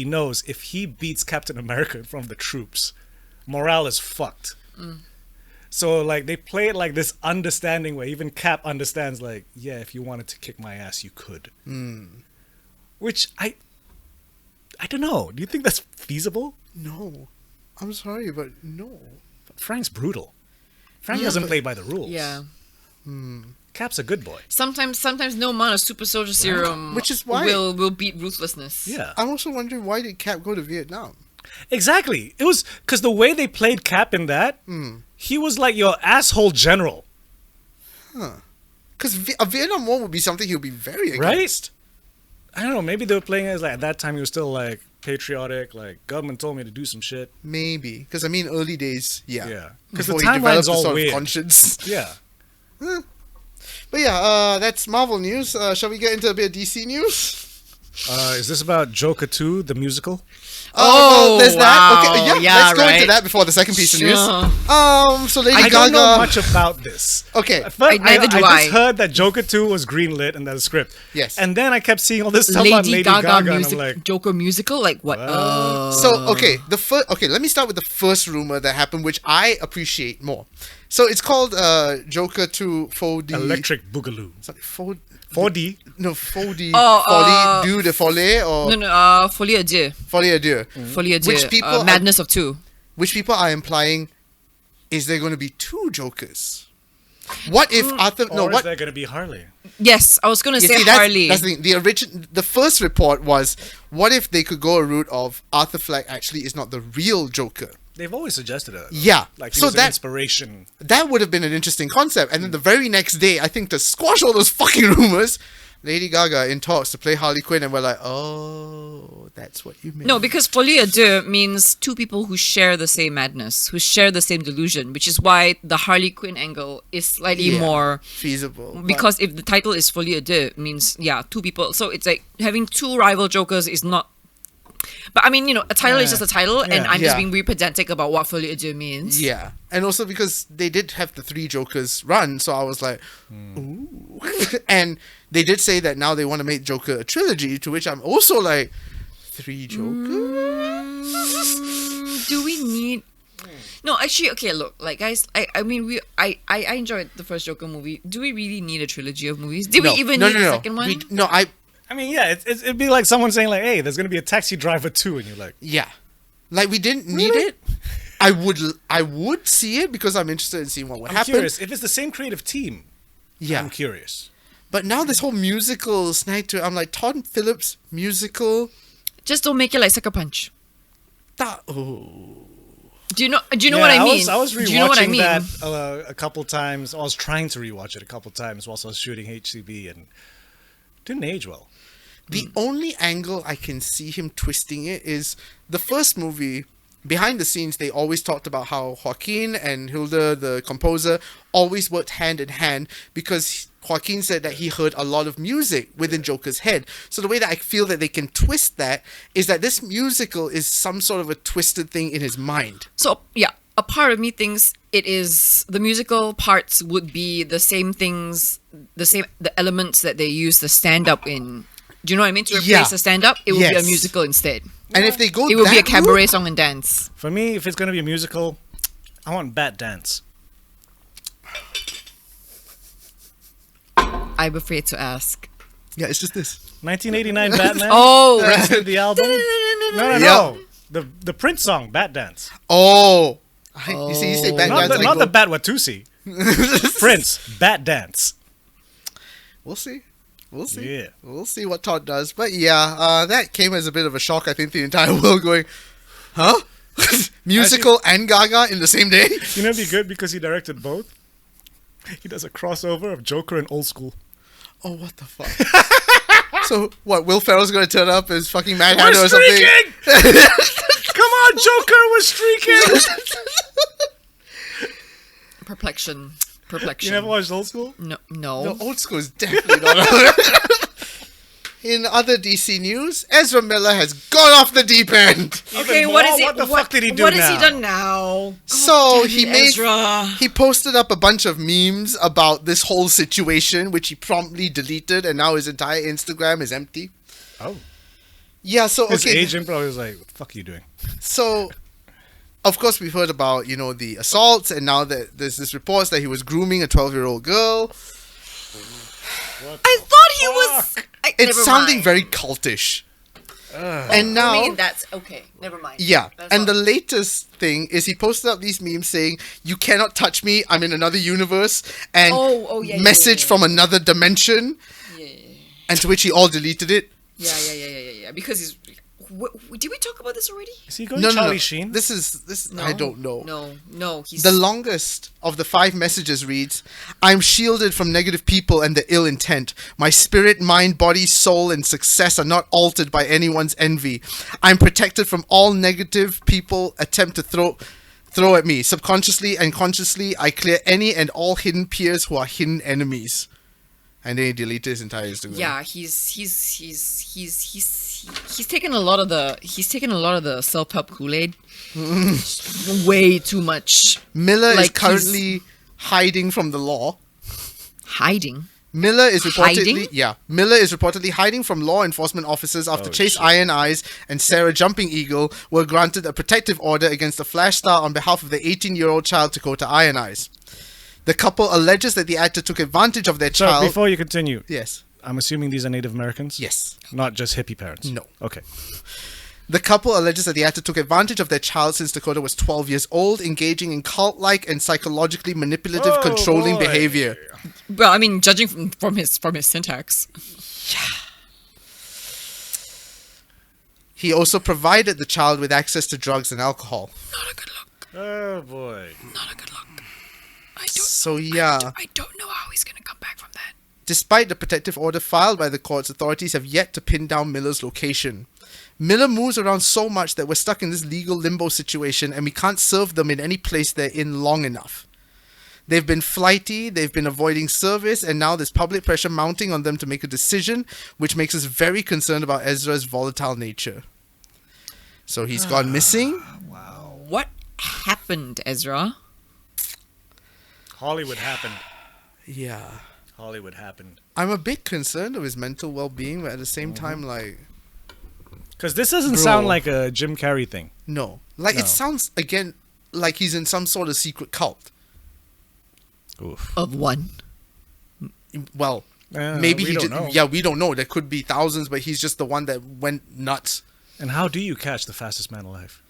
knows if he beats Captain America in front of the troops, morale is fucked. So like they play it like this understanding where even Cap understands like, yeah, if you wanted to kick my ass, you could. Which I don't know. Do you think that's feasible? No. I'm sorry, but no. Frank's brutal. Frank doesn't play by the rules. Yeah. Cap's a good boy. Sometimes no amount of super soldier serum Which is why- will beat ruthlessness. Yeah. I'm also wondering, why did Cap go to Vietnam? Exactly. It was because the way they played Cap in that, he was like your asshole general. Because a Vietnam War would be something he would be very Right? against. I don't know. Maybe they were playing as like at that time he was still like patriotic. Like government told me to do some shit. Maybe. Because, I mean, early days, yeah. Yeah. Because the Before he timeline's developed a all sort of weird. conscience. Yeah. But yeah, that's Marvel news. Shall we get into a bit of DC news? Is this about Joker 2, the musical? Well, there's that. wow. Okay, Yeah, let's go into right. that before the second piece of news. Sure. So Lady I Gaga. don't know much about this. Okay. Neither do I I. just heard that Joker 2 was greenlit and that the script. Yes. And then I kept seeing all this stuff about Lady Gaga music, and I'm like, Joker musical, like what? So okay, let me start with the first rumor that happened, which I appreciate more. So it's called Joker 2 4D. Electric Boogaloo. Sorry, 4D. No, 4D. Oh, Folie de Folie or no, Folie à Dieu. Folie à Deux. Folie à Dieu. Which people Madness of Two. Which people are implying, is there going to be two Jokers? What if Arthur? No, Or is what? there going to be Harley? Yes, I was gonna You say see, Harley. that's the thing. The first report was, what if they could go a route of Arthur Fleck actually is not the real Joker? They've always suggested it. Yeah. Like he So was an that- inspiration. That would have been an interesting concept. And then the very next day, I think to squash all those fucking rumors, Lady Gaga in talks to play Harley Quinn, and we're like, oh, that's what you meant. No, because folie à deux means two people who share the same madness, who share the same delusion, which is why the Harley Quinn angle is slightly Yeah, more. feasible. but- Because if the title is folie à deux, means, yeah, two people. So it's like having two rival Jokers is not. But I mean, a title is just a title, and I'm just Yeah. being very pedantic about what folie à deux means. Yeah, and also because they did have the three Jokers run, so I was like, ooh. And they did say that now they want to make Joker a trilogy, to which I'm also like, three Jokers? Do we need? No, actually, okay. Look, like guys, I enjoyed the first Joker movie. Do we really need a trilogy of movies? Did we even need a second one? I mean, yeah, it'd be like someone saying like, hey, there's going to be a Taxi Driver 2, and you're like, Yeah, like we didn't need Really? it. I would see it because I'm interested in seeing what would I'm happen. curious. If it's the same creative team, Yeah, I'm curious. but now this whole musical snag to it, I'm like, Todd Phillips musical. Just don't make it like Sucker Punch. Oh. Do you know what I mean? I was Do you know what I rewatching mean? that a couple times. I was trying to rewatch it a couple times whilst I was shooting HCB, and didn't age well. The only angle I can see him twisting it is the first movie behind the scenes, they always talked about how Joaquin and Hilda, the composer, always worked hand in hand because Joaquin said that he heard a lot of music within Joker's head. So the way that I feel that they can twist that is that this musical is some sort of a twisted thing in his mind. So yeah, a part of me thinks it is the musical parts would be the same things, the elements that they use the stand up in. Do you know what I mean? To replace the stand up, it would be a Yes. musical instead. And if they go It would be a that cabaret route- song and dance. For me, if it's gonna be a musical, I want Bat Dance. I'm afraid to ask. Yeah, it's just this. 1989 Batman. Oh, Prince did the album. No. The Prince song, Bat Dance. Oh. You see, you say Bat Not Dance, the, I not go- the Bat Watusi. Prince, Bat Dance. We'll see. We'll see. Yeah. We'll see what Todd does. But yeah, that came as a bit of a shock. I think the entire world going, huh? Musical and Gaga in the same day? You know, it'd be good because he directed both. He does a crossover of Joker and Old School. Oh, what the fuck? So, what, Will Ferrell's going to turn up as fucking Mad We're Hatter or something? streaking! Come on, Joker, we're streaking! Perplexion. You never watched Old School? No. No, Old School is definitely not. In other DC news, Ezra Miller has gone off the deep end. Okay, Even what more? is he? What the fuck did he do What now? has he done now? So damn it, Ezra. he posted up a bunch of memes about this whole situation, which he promptly deleted, and now his entire Instagram is empty. Oh. Yeah, so His okay, agent probably was like, what the fuck are you doing? so of course we've heard about the assaults, and now that there's this reports that he was grooming a 12-year-old girl. I thought he was. It's never sounding mind. very cultish. And now, I mean, that's okay. Never mind. yeah, That's and all. the latest thing is he posted up these memes saying, "You cannot touch me. I'm in another universe," and Yeah, message yeah. from another dimension. Yeah. And to which he all deleted it. Yeah. Because he's. Did we talk about this already? Is he going No, Charlie no. Sheen? This is I don't know. No. He's The longest of the 5 messages reads, "I'm shielded from negative people and their ill intent. My spirit, mind, body, soul, and success are not altered by anyone's envy. I'm protected from all negative people attempt to throw at me. Subconsciously and consciously, I clear any and all hidden peers who are hidden enemies." And then he deleted his entire Instagram. Yeah, he's taken a lot of the self-help Kool-Aid. Way too much. Miller is Like, currently hiding from the law. Hiding. Miller is Hiding? reportedly hiding from law enforcement officers after Chase Iron Eyes and Sarah Jumping Eagle were granted a protective order against the Flash star on behalf of the 18-year-old child Dakota Iron Eyes. The couple alleges that the actor took advantage of their So child. before you continue, Yes. I'm assuming these are Native Americans? Yes. Not just hippie parents? No. Okay. The couple alleges that the actor took advantage of their child since Dakota was 12 years old, engaging in cult-like and psychologically manipulative Oh, controlling boy. behavior. Well, I mean, judging from his syntax. He also provided the child with access to drugs and alcohol. Not a good look. Oh, boy. Not a good look. So yeah. I don't know how he's gonna come back from that. Despite the protective order filed by the courts, authorities have yet to pin down Miller's location. Miller moves around so much that we're stuck in this legal limbo situation and we can't serve them in any place they're in long enough. They've been flighty, they've been avoiding service, and now there's public pressure mounting on them to make a decision, which makes us very concerned about Ezra's volatile nature. So he's gone missing. What happened, Ezra? Hollywood happened. Yeah. Hollywood happened. I'm a bit concerned of his mental well-being, but at the same time, like, Because this doesn't Bro. sound like a Jim Carrey thing. no. Like, No. it sounds, again, like he's in some sort of secret cult. Oof. Of one. Well, maybe we he don't just, know. yeah, we don't know. There could be thousands, but he's just the one that went nuts. And how do you catch the fastest man alive?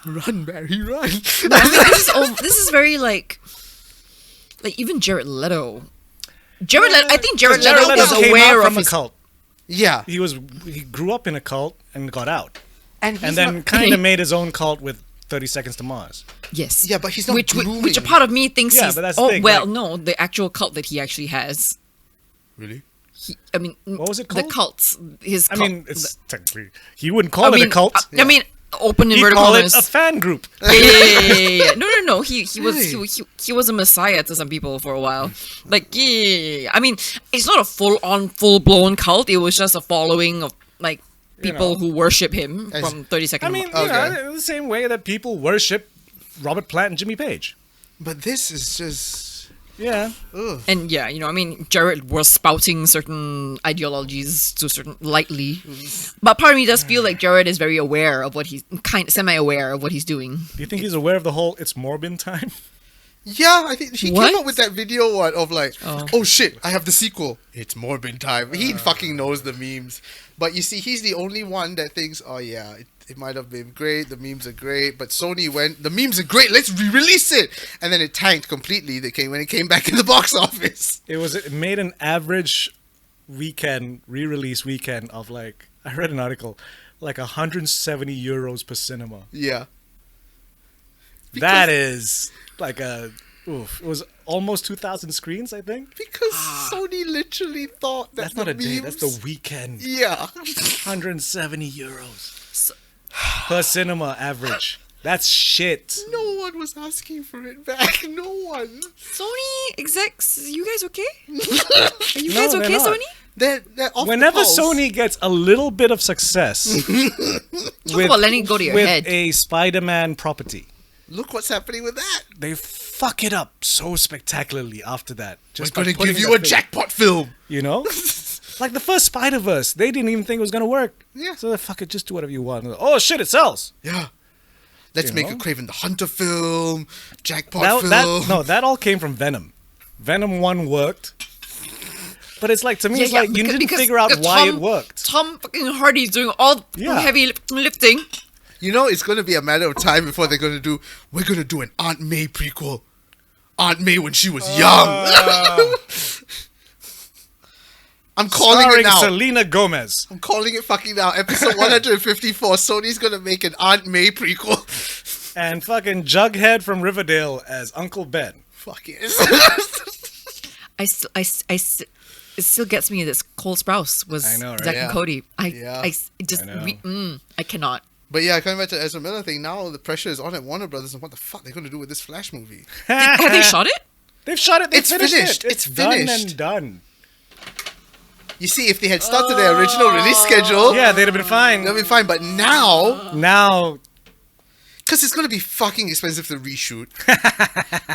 Run, Barry, run. No, I mean, this is very like even Jared Leto. I think Jared Leto was came aware out of from a his cult. Yeah. He grew up in a cult and got out. And, he's And then not, kind of made his own cult with 30 Seconds to Mars. yes. Yeah, but he's not which grooming. a part of me thinks Yeah, he's but that's the oh thing, well like- no the actual cult that he actually has. Really? I mean, What was it The called? cults. His I cult, mean, it's technically... He wouldn't call it mean, a cult. I mean, open He inverted called commas. it a fan group. Yeah. No. He was Really? he was a messiah to some people for a while. Like, yeah. I mean, it's not a full blown cult. It was just a following of like people know. who worship him As- from 30 I mean, Seconds. you know, in the same way that people worship Robert Plant and Jimmy Page. But this is just. Yeah. Ugh. And yeah, I mean, Jared was spouting certain ideologies to certain lightly, but part of me does feel like Jared is very aware of what he's semi-aware of what he's doing. Do you think he's aware of the whole "it's Morbin time"? Yeah, I think he What? came up with that video of like, Oh. oh shit, I have the sequel. It's Morbin time. He fucking knows the memes. But you see, he's the only one that thinks, oh yeah, it might have been great. The memes are great, but Sony went, the memes are great. Let's re-release it, and then it tanked completely. When it came back in the box office. It made an average re-release weekend of like, I read an article, like 170 euros per cinema. Yeah. That is like it was almost 2,000 screens, I think. Because Sony literally thought that That's not the a day, memes- that's the weekend. Yeah. 170 euros So- per cinema average. That's shit. No one was asking for it back. No one. Sony execs, you guys okay? Are you No, guys they're okay, not. Sony? They're off the Whenever pulse. Sony gets a little bit of success Talk about letting it go to your with head. a Spider-Man property, Look what's happening with that. they fuck it up so spectacularly after that. Just We're by gonna putting give you the a thing- jackpot film. You know? Like the first Spider-Verse, they didn't even think it was gonna work. Yeah. So they fuck it, just do whatever you want. Oh shit, it sells. Yeah. Let's You make know? a Craven the Hunter film, jackpot film. That all came from Venom. Venom 1 worked. But it's like, to me, it's like you didn't figure out why it worked. Tom fucking Hardy's doing all the Yeah. heavy lifting. You know, it's going to be a matter of time before we're going to do an Aunt May prequel. Aunt May when she was young. I'm calling it Starring now. Selena Gomez. I'm calling it fucking now. Episode 154. Sony's going to make an Aunt May prequel. And fucking Jughead from Riverdale as Uncle Ben. Fuck it. It still gets me that Cole Sprouse was I know, right? Zack Yeah. and Cody. Yeah. I cannot. But yeah, coming back to the Ezra Miller thing, now the pressure is on at Warner Brothers and what the fuck they're going to do with this Flash movie. Have they shot it? They've shot it. They've It's finished finished. It. It's done finished. and done. You see, if they had started their original release schedule, Yeah, they'd have been fine. they'll be fine. But now, Now, because it's going to be fucking expensive to reshoot,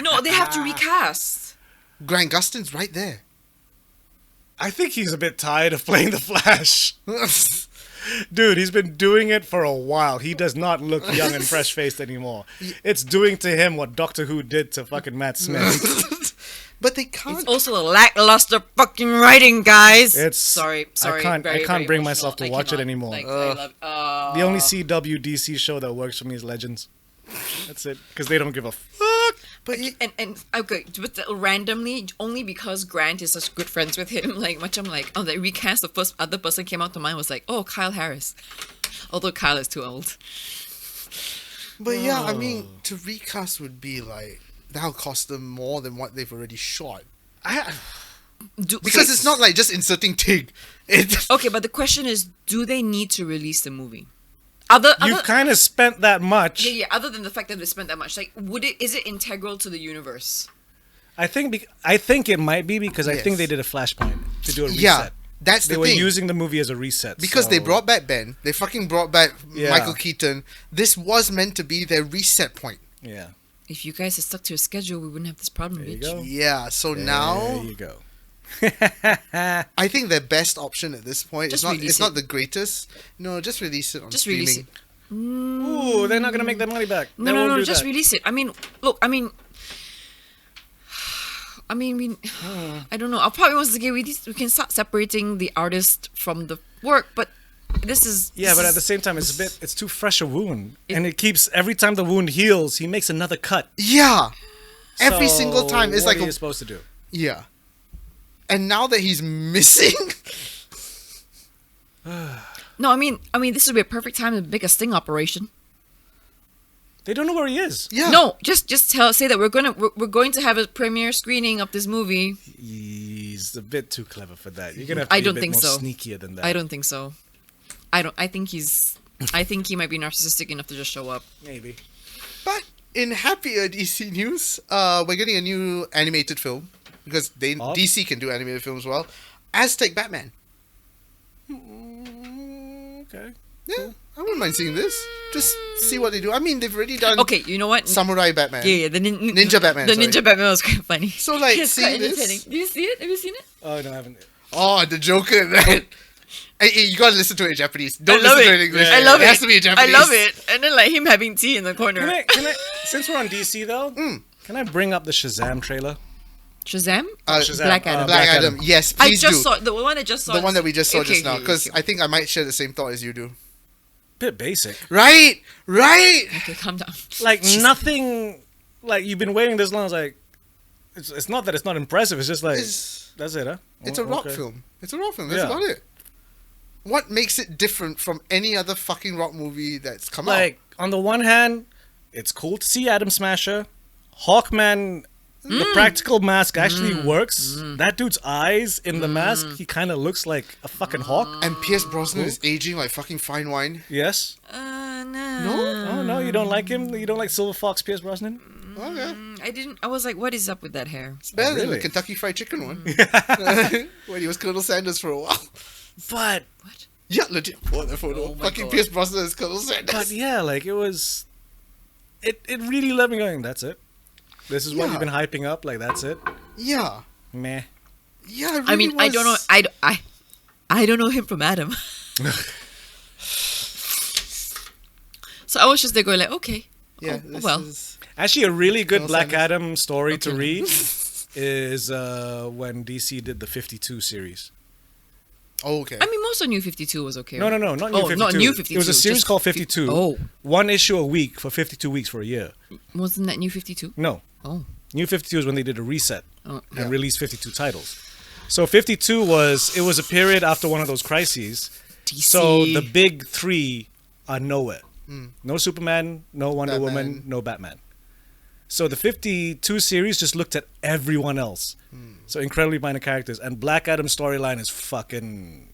No, they have to recast. Grant Gustin's right there. I think he's a bit tired of playing the Flash. Dude, he's been doing it for a while. He does not look young and fresh-faced anymore. It's doing to him what Doctor Who did to fucking Matt Smith. But they It's can't. also a lackluster fucking writing, guys. It's sorry. I can't very, bring very myself to emotional. watch it I cannot. anymore. Like, I love, The only CW/DC show that works for me is Legends. That's it, because they don't give a fuck. But and okay, but randomly, only because Grant is such good friends with him, like much I'm like, oh, the recast, the first other person came out to mind was like, oh, Kyle Harris. Although Kyle is too old. But yeah, I mean, to recast would be like that'll cost them more than what they've already shot. Because it's not like just inserting Tig. Okay, but the question is, do they need to release the movie? You've kind of spent that much. Yeah. Other than the fact that they spent that much, like, is it integral to the universe? I think it might be because I think Yes. they did a flashpoint to do a reset. Yeah, that's They the were thing. using the movie as a reset Because they so- brought back Ben, they fucking brought back Yeah. Michael Keaton. This was meant to be their reset point. Yeah. If you guys had stuck to a schedule, we wouldn't have this problem, There you bitch. go. Yeah, so There now you go. I think their best option at this point Just is not release it's it. not the greatest. No, just release it on Just streaming. release it. Ooh, they're not gonna make their money back. They won't No, do just that. release it. I mean, look, I mean, I don't know. I'll probably once again we can start separating the artist from the work, but this is Yeah, but at the same time, it's too fresh a wound, and it keeps every time the wound heals, he makes another cut. Yeah, every So, single time it's what like are you supposed to do? yeah. And now that he's missing, no. I mean, this would be a perfect time to make a sting operation. They don't know where he is. yeah. No, just say that we're going to have a premiere screening of this movie. He's a bit too clever for that. You're gonna have to I be don't a bit think more so. sneakier than that. I don't think so. I think he's I think he might be narcissistic enough to just show up. Maybe. But in happier DC news, we're getting a new animated film because DC can do animated films well. Aztec Batman. Okay. Yeah, I wouldn't mind seeing this. Just see what they do. I mean, they've already done Okay, you know what? Samurai Batman. Yeah, the Ninja Batman, The sorry. Ninja Batman was quite funny. So, like, It's seeing quite this- entertaining. Do you see it? Have you seen it? Oh no, I haven't. Oh, the Joker in that. Hey, you gotta listen to it in Japanese. Don't I love listen to it. it in English. I love it. It has to be in Japanese. I love it. And then like him having tea in the corner. Can I, since we're on DC though, can I bring up the Shazam trailer? Shazam? Shazam, Black Adam. Black Black Adam. Adam. Yes, I please just do. saw the one I just saw. The one that we just saw Okay, just now. okay, Because okay. I think I might share the same thought as you do. Bit basic. Right? Okay, calm down. Like nothing. Like you've been waiting this long. It's like, it's not that it's not impressive. It's just like that's it, huh? It's a rock film. It's a rock film. That's Yeah. about it. What makes it different from any other fucking rock movie that's come out? Like on the one hand, it's cool to see Atom Smasher, Hawkman. The practical mask actually works. That dude's eyes in the mask, he kind of looks like a fucking hawk. And Pierce Brosnan is aging like fucking fine wine. Yes. No. Oh no, you don't like him? You don't like Silver Fox Pierce Brosnan? Okay. I didn't. I was like, what is up with that hair? It's better than the really? Kentucky Fried Chicken one. When he was Colonel Sanders for a while. But What? Yeah, legit. What the photo? Oh my Fucking God. Pierce Brosnan is Colonel Sanders. yeah, like it was. It really left me going. That's it. This is what Yeah. you've been hyping up. Like that's it. Yeah. Meh. Yeah, it really I mean, I don't know. was- I don't know him from Adam. So I was just there going like, okay. Yeah, Oh, this well. is... Actually, a really good Colonel Black Sanders. Adam story to Okay. read is when DC did the 52 series. Oh, okay. I mean, most of New 52 was okay. No, not New Oh, 52. not New It 52. was a series just called 52. Oh, One issue a week for 52 weeks for a year. wasn't that New 52? No. Oh. New 52 is when they did a reset Oh. and Yeah. released 52 titles. So 52 was a period after one of those crises. DC. So the big three are nowhere. Hmm. No Superman, no Wonder Batman. Woman, no Batman. So the 52 series just looked at everyone else. Hmm. So incredibly minor characters. And Black Adam's storyline is fucking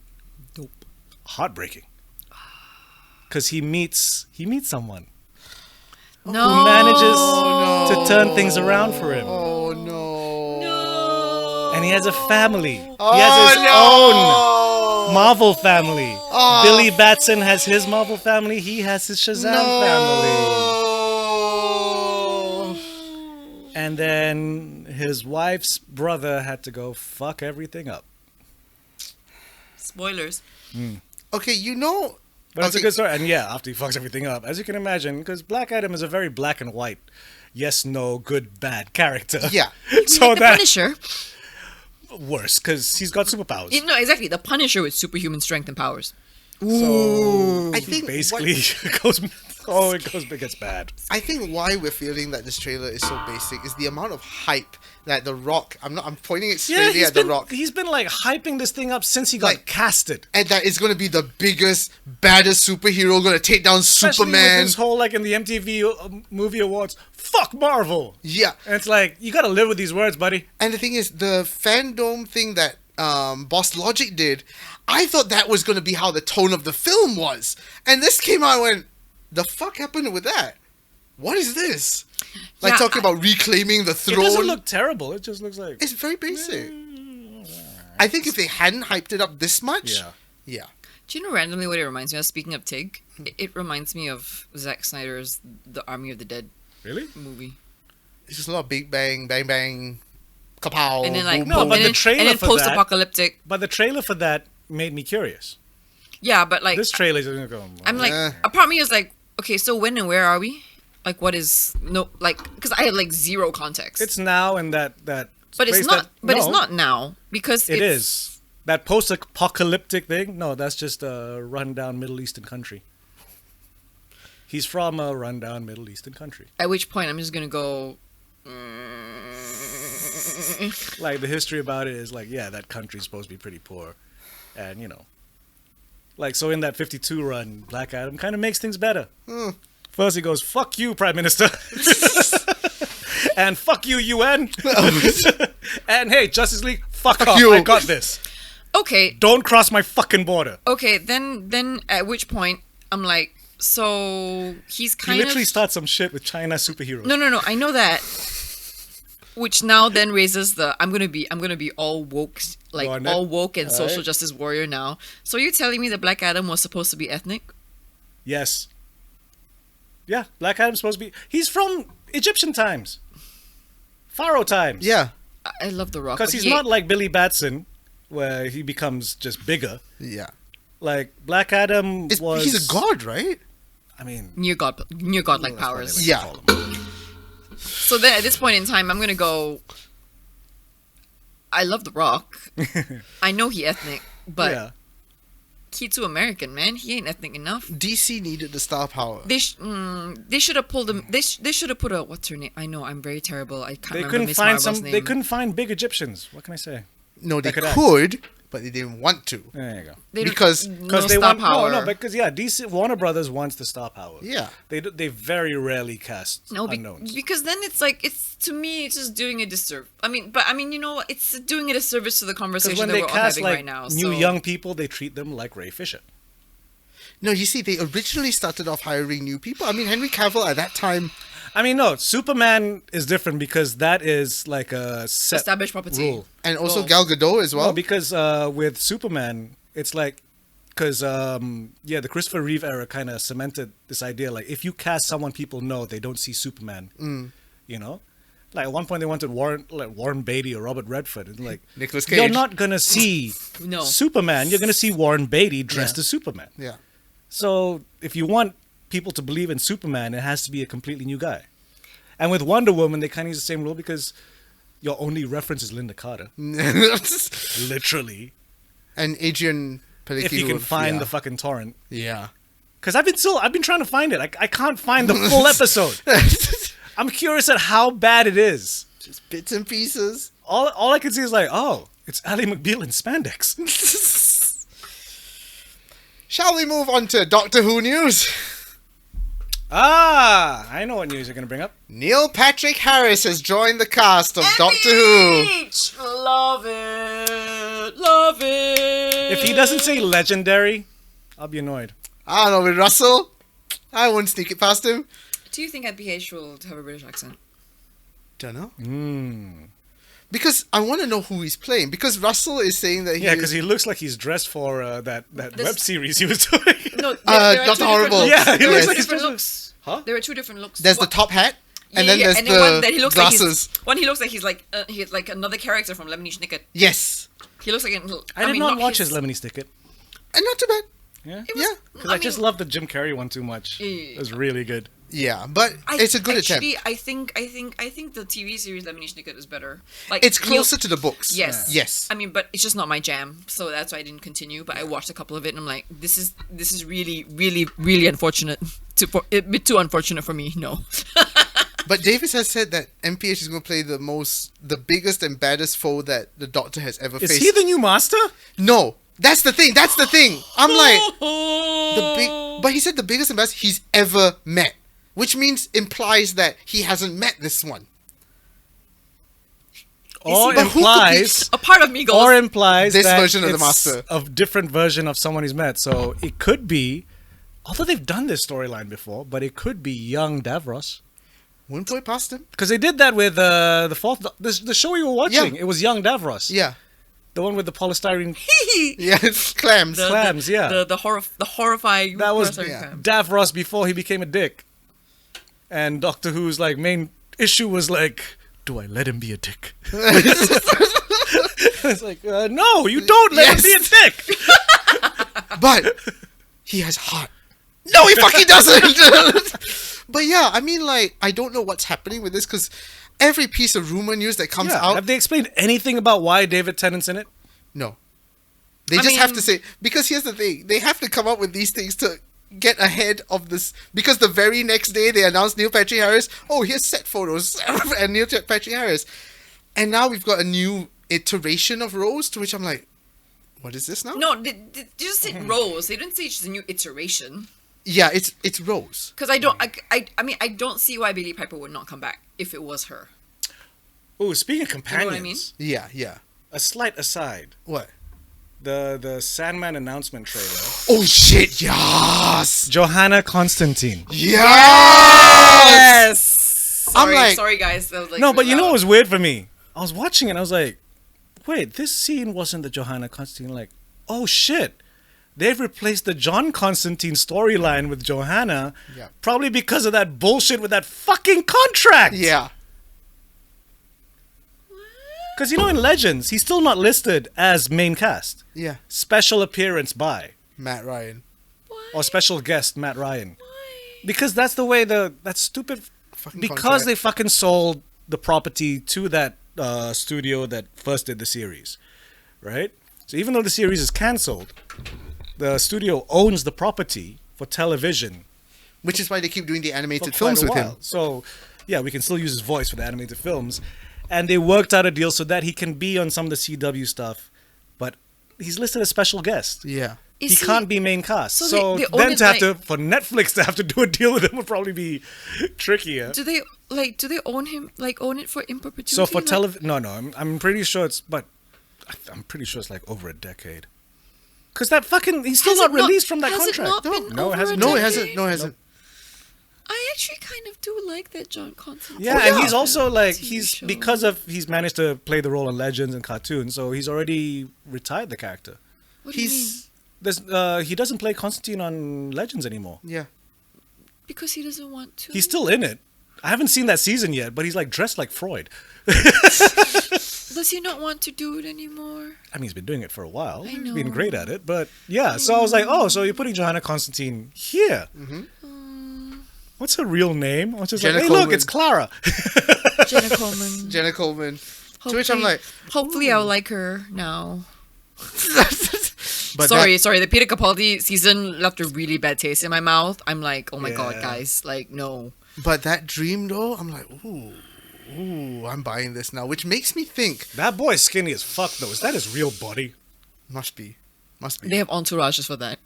heartbreaking. Because he meets someone no. who manages to turn things around for him. Oh, no. No. And he has a family. Oh, He has his no. own Marvel family. Oh. Billy Batson has his Marvel family. He has his Shazam family. And then his wife's brother had to go fuck everything up. Spoilers. Okay, you know... But it's a Okay. good story. And yeah, after he fucks everything up, as you can imagine, because Black Adam is a very black and white, yes, no, good, bad character. Yeah. So Like the that Punisher. worse, because he's got superpowers. No, exactly. The Punisher with superhuman strength and powers. So I think basically, it gets bad. I think why we're feeling that this trailer is so basic is the amount of hype that The Rock... I'm pointing it straightly at The Rock. He's been like hyping this thing up since he got Like, casted. And that is going to be the biggest, baddest superhero, going to take down Especially Superman. with this whole like in the MTV Movie Awards, fuck Marvel. Yeah. And it's like you gotta live with these words, buddy. And the thing is, the fandom thing that Boss Logic did, I thought that was going to be how the tone of the film was. And this came out and went, the fuck happened with that? What is this? Like Yeah, talking about reclaiming the It throne. doesn't look terrible. It just looks like It's very basic. I think if they hadn't hyped it up this much, yeah. Do you know randomly what it reminds me of? Speaking of Tig, it reminds me of Zack Snyder's The Army of the Dead really. movie. It's just a lot of big bang, bang, bang, kapow, And then like boom, No, boom. but and the then, trailer and then for that- post-apocalyptic. But the trailer for that made me curious. Yeah, but like This trailer is gonna go. I'm like Eh. a part of me is like, okay, so when and where are we? Like what is no like because I have like zero context. It's now in that. but place it's not. that- But it's no, not now because It it's, is that post-apocalyptic thing. No, that's just a rundown Middle Eastern country. He's from a rundown Middle Eastern country. At which point I'm just gonna go. Like the history about it is like, yeah, that country's supposed to be pretty poor, and like so in that 52 run, Black Adam kind of makes things better. First he goes, "Fuck you, Prime Minister," and "Fuck you, UN," and "Hey, Justice League, fuck off, you. I got this. Okay, Don't cross my fucking border." okay. Then at which point I'm like, so he's He kind literally of starts some shit with China superheroes. no. I know that, which now then raises the I'm gonna be all woke, like Go on, all then. woke and social Alright. justice warrior now. So you're telling me that Black Adam was supposed to be ethnic? Yes. Yeah, Black Adam's supposed to be. He's from Egyptian times, Pharaoh times. Yeah. I love The Rock because but he's he- not like Billy Batson, where he becomes just bigger. Yeah. Like Black Adam was. He's a god, right? I mean, near godlike that's what they powers. like to Yeah. call him. So then at this point in time, I'm gonna go. I love The Rock. I know he ethnic, but yeah. he too American, man. He ain't ethnic enough. DC needed the star power. They should have pulled him. They should have put a what's her name? I know I'm very terrible. I can't They remember couldn't Miss find Marvel's some. name. They couldn't find big Egyptians. What can I say? No, they That could act. could, but they didn't want to. There you go. They don't- because- no Because they star want power. no, because yeah, DC Warner Brothers wants the star power. Yeah. They very rarely cast No, unknowns. because then it's like it's to me it's just doing a disservice. I mean, you know, it's doing a disservice to the Because conversation when that they we're all cast having like right now. new so. young people, they treat them like Ray Fisher. No, you see, they originally started off hiring new people. I mean, Henry Cavill at that time. I mean, no, Superman is different because that is like a set Established property. rule. And also Oh. Gal Gadot as well. Well, because with Superman, it's like, because the Christopher Reeve era kind of cemented this idea, like if you cast someone people know, they don't see Superman. You know, like at one point they wanted Warren Beatty or Robert Redford, and like Nicolas you're Cage. not gonna see No. Superman. You're gonna see Warren Beatty dressed Yeah. as Superman. Yeah. So if you want people to believe in Superman, it has to be a completely new guy. And with Wonder Woman, they kind of use the same rule because your only reference is Linda Carter, literally. And Adrian Palicki. If you can find yeah. the fucking torrent. Yeah. Because I've been trying to find it. I can't find the full episode. I'm curious at how bad it is. Just bits and pieces. All I can see is like, oh, it's Ally McBeal in spandex. Shall we move on to Doctor Who news? I know what news you're gonna bring up. Neil Patrick Harris has joined the cast of Doctor Who. Love it. Love it. If he doesn't say legendary, I'll be annoyed. I don't know, with Russell, I wouldn't sneak it past him. Do you think NPH will have a British accent? Don't know. Mm. Because I want to know who he's playing. Because Russell is saying that he Yeah, because he looks like he's dressed for that web series he was doing. No, Dr. Horrible. Yeah, he looks like he's different supposed to- looks. Huh? There were two different looks. There's the One- top hat, and then yeah, there's and the then one that he looks glasses. like one he looks like he's like another character from Lemony Snicket. Yes. He looks like I did mean, not watch his. his Lemony Snicket. And not too bad. Yeah, It was- Yeah. because I just love the Jim Carrey one too much. Yeah. It was really good. Yeah, but it's a good actually, attempt. I think the TV series Lemony Snicket is better. Like It's closer to the books. Yes. Yes. I mean, but it's just not my jam, so that's why I didn't continue. But I watched a couple of it, and I'm like, this is really, really, really unfortunate. A bit too unfortunate for me. No. But Davis has said that MPH is going to play the biggest and baddest foe that the Doctor has ever Is faced. he the new master? No, that's the thing. That's the thing. I'm like but he said the biggest and best he's ever met, which implies that he hasn't met this one. Or but who could implies, A part of me goes. or implies This that version of the it's master. a different version of someone he's met. So it could be, although they've done this storyline before, but it could be young Davros. Wouldn't put it past him. Because they did that with the the show you were watching. Yeah. It was young Davros. Yeah. The one with the polystyrene Yeah, it's clams. clams, yeah. The horrifying. That was sorry, yeah. clam. Davros before he became a dick. And Doctor Who's like main issue was like, do I let him be a dick? It's like, no, you don't let him be a dick. But he has heart. No, he fucking doesn't. But yeah, I mean, like, I don't know what's happening with this because every piece of rumor news that comes Yeah. out, Have they explained anything about why David Tennant's in it? no. They I just have mean- to say, because here's the thing, they have to come up with these things to get ahead of this, because the very next day they announced Neil Patrick Harris, oh, here's set photos, and Neil Patrick Harris. And now we've got a new iteration of Rose, to which I'm like, what is this now? No, they just said Rose. They didn't say it's a new iteration. Yeah, it's Rose. Because I don't. I mean, I don't see why Billie Piper would not come back if it was her. Oh, speaking of know companions, what I mean? Yeah, yeah. a slight aside. What? The Sandman announcement trailer Oh shit! Yes. Johanna Constantine. Yes. Sorry, like- sorry guys. That was like No, but really you know loud. what was weird for me? I was watching it and I was like, wait, this scene wasn't the Johanna Constantine. Like, oh shit. They've replaced the John Constantine storyline with Johanna. Yeah. Probably because of that bullshit with that fucking contract. Yeah. Because you know in Legends, he's still not listed as main cast. Yeah. Special appearance by. Matt Ryan. Or special guest Matt Ryan. Because that's the way that stupid. Fucking Because contract. they fucking sold the property to that studio that first did the series, right? So even though the series is cancelled, the studio owns the property for television Which is why they keep doing the for animated quite films a with while. him. So yeah, we can still use his voice for the animated films, and they worked out a deal so that he can be on some of the CW stuff, but he's listed as special guest. Yeah. Is He can't be main cast. So So, they own then it, to have like- to for Netflix to have to do a deal with him would probably be trickier. Do they own him? Like own it for in perpetuity? So for like, television, I'm pretty sure it's, but I'm pretty sure it's like over a decade. Cause that fucking he's still Has not it not- released from that has it contract. not been No, it over hasn't. a No, it decade? hasn't. No, it hasn't. I actually kind of do like that John Constantine. Yeah, and he's also like TV he's show. because of he's managed to play the role in Legends and cartoons, so he's already retired the character. What do you mean? He's He doesn't play Constantine on Legends anymore. yeah. Because he doesn't want to. He's still in it. I haven't seen that season yet, but he's like dressed like Freud. Does he not want to do it anymore? I mean, he's been doing it for a while. I He's been know. great at it, but yeah. So I was like, oh, so you're putting Johanna Constantine here? What's her real name? I was just Jenna like, hey, look, Coleman. it's Clara. Jenna Coleman. Jenna Coleman. To which I'm like, hopefully I'll like her now. but sorry. The Peter Capaldi season left a really bad taste in my mouth. I'm like, oh my god, Yeah. guys, like no. But that dream though, I'm like, ooh, I'm buying this now, which makes me think That boy's skinny as fuck, though. Is that his real body? must be. They have entourages for that.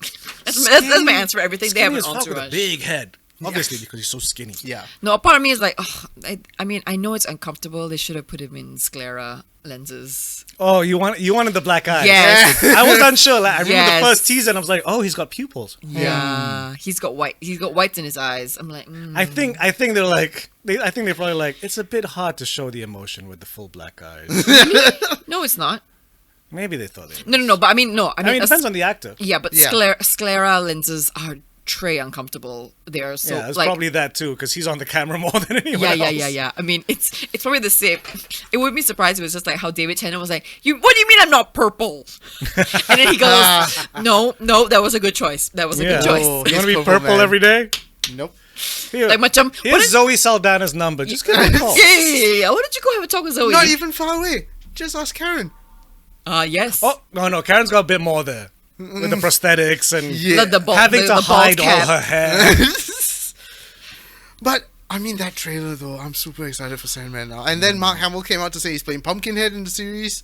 That's my answer for everything. They have Skinny an as fuck with a entourage. big head. Obviously, because he's so skinny. Yeah. No, a part of me is like, ugh, I mean, I know it's uncomfortable. They should have put him in sclera lenses. Oh, you wanted the black eyes? Yes. I was unsure. Like, I remember Yes. the first teaser, and I was like, oh, he's got pupils. Yeah, he's got whites in his eyes. I'm like, I think they're like, I think they're probably like, it's a bit hard to show the emotion with the full black eyes. no, it's not. Maybe they thought they. No. But I mean, I mean, it depends on the actor. Yeah, but Yeah. sclera lenses are très uncomfortable there. So Yeah, it's like, probably that too, because he's on the camera more than anyone else. yeah. I mean, it's probably the same. It wouldn't be surprised if it was just like how David Tennant was like, What do you mean I'm not purple?" And then he goes, "No, that was a good choice. That was a good choice." Oh, You want to be He's purple man. every day? Nope. Here, Like macam, what here's did- Zoe Saldana's number. Just give her a call. yeah. Why don't you go have a talk with Zoe? Not even far away. Just ask Karen. Yes. Oh no, Karen's got a bit more there with the prosthetics and Yeah. The ball, having the to bald hide all cap. her hair. But I mean that trailer though, I'm super excited for Sandman now. And then Mark Hamill came out to say he's playing Pumpkinhead in the series.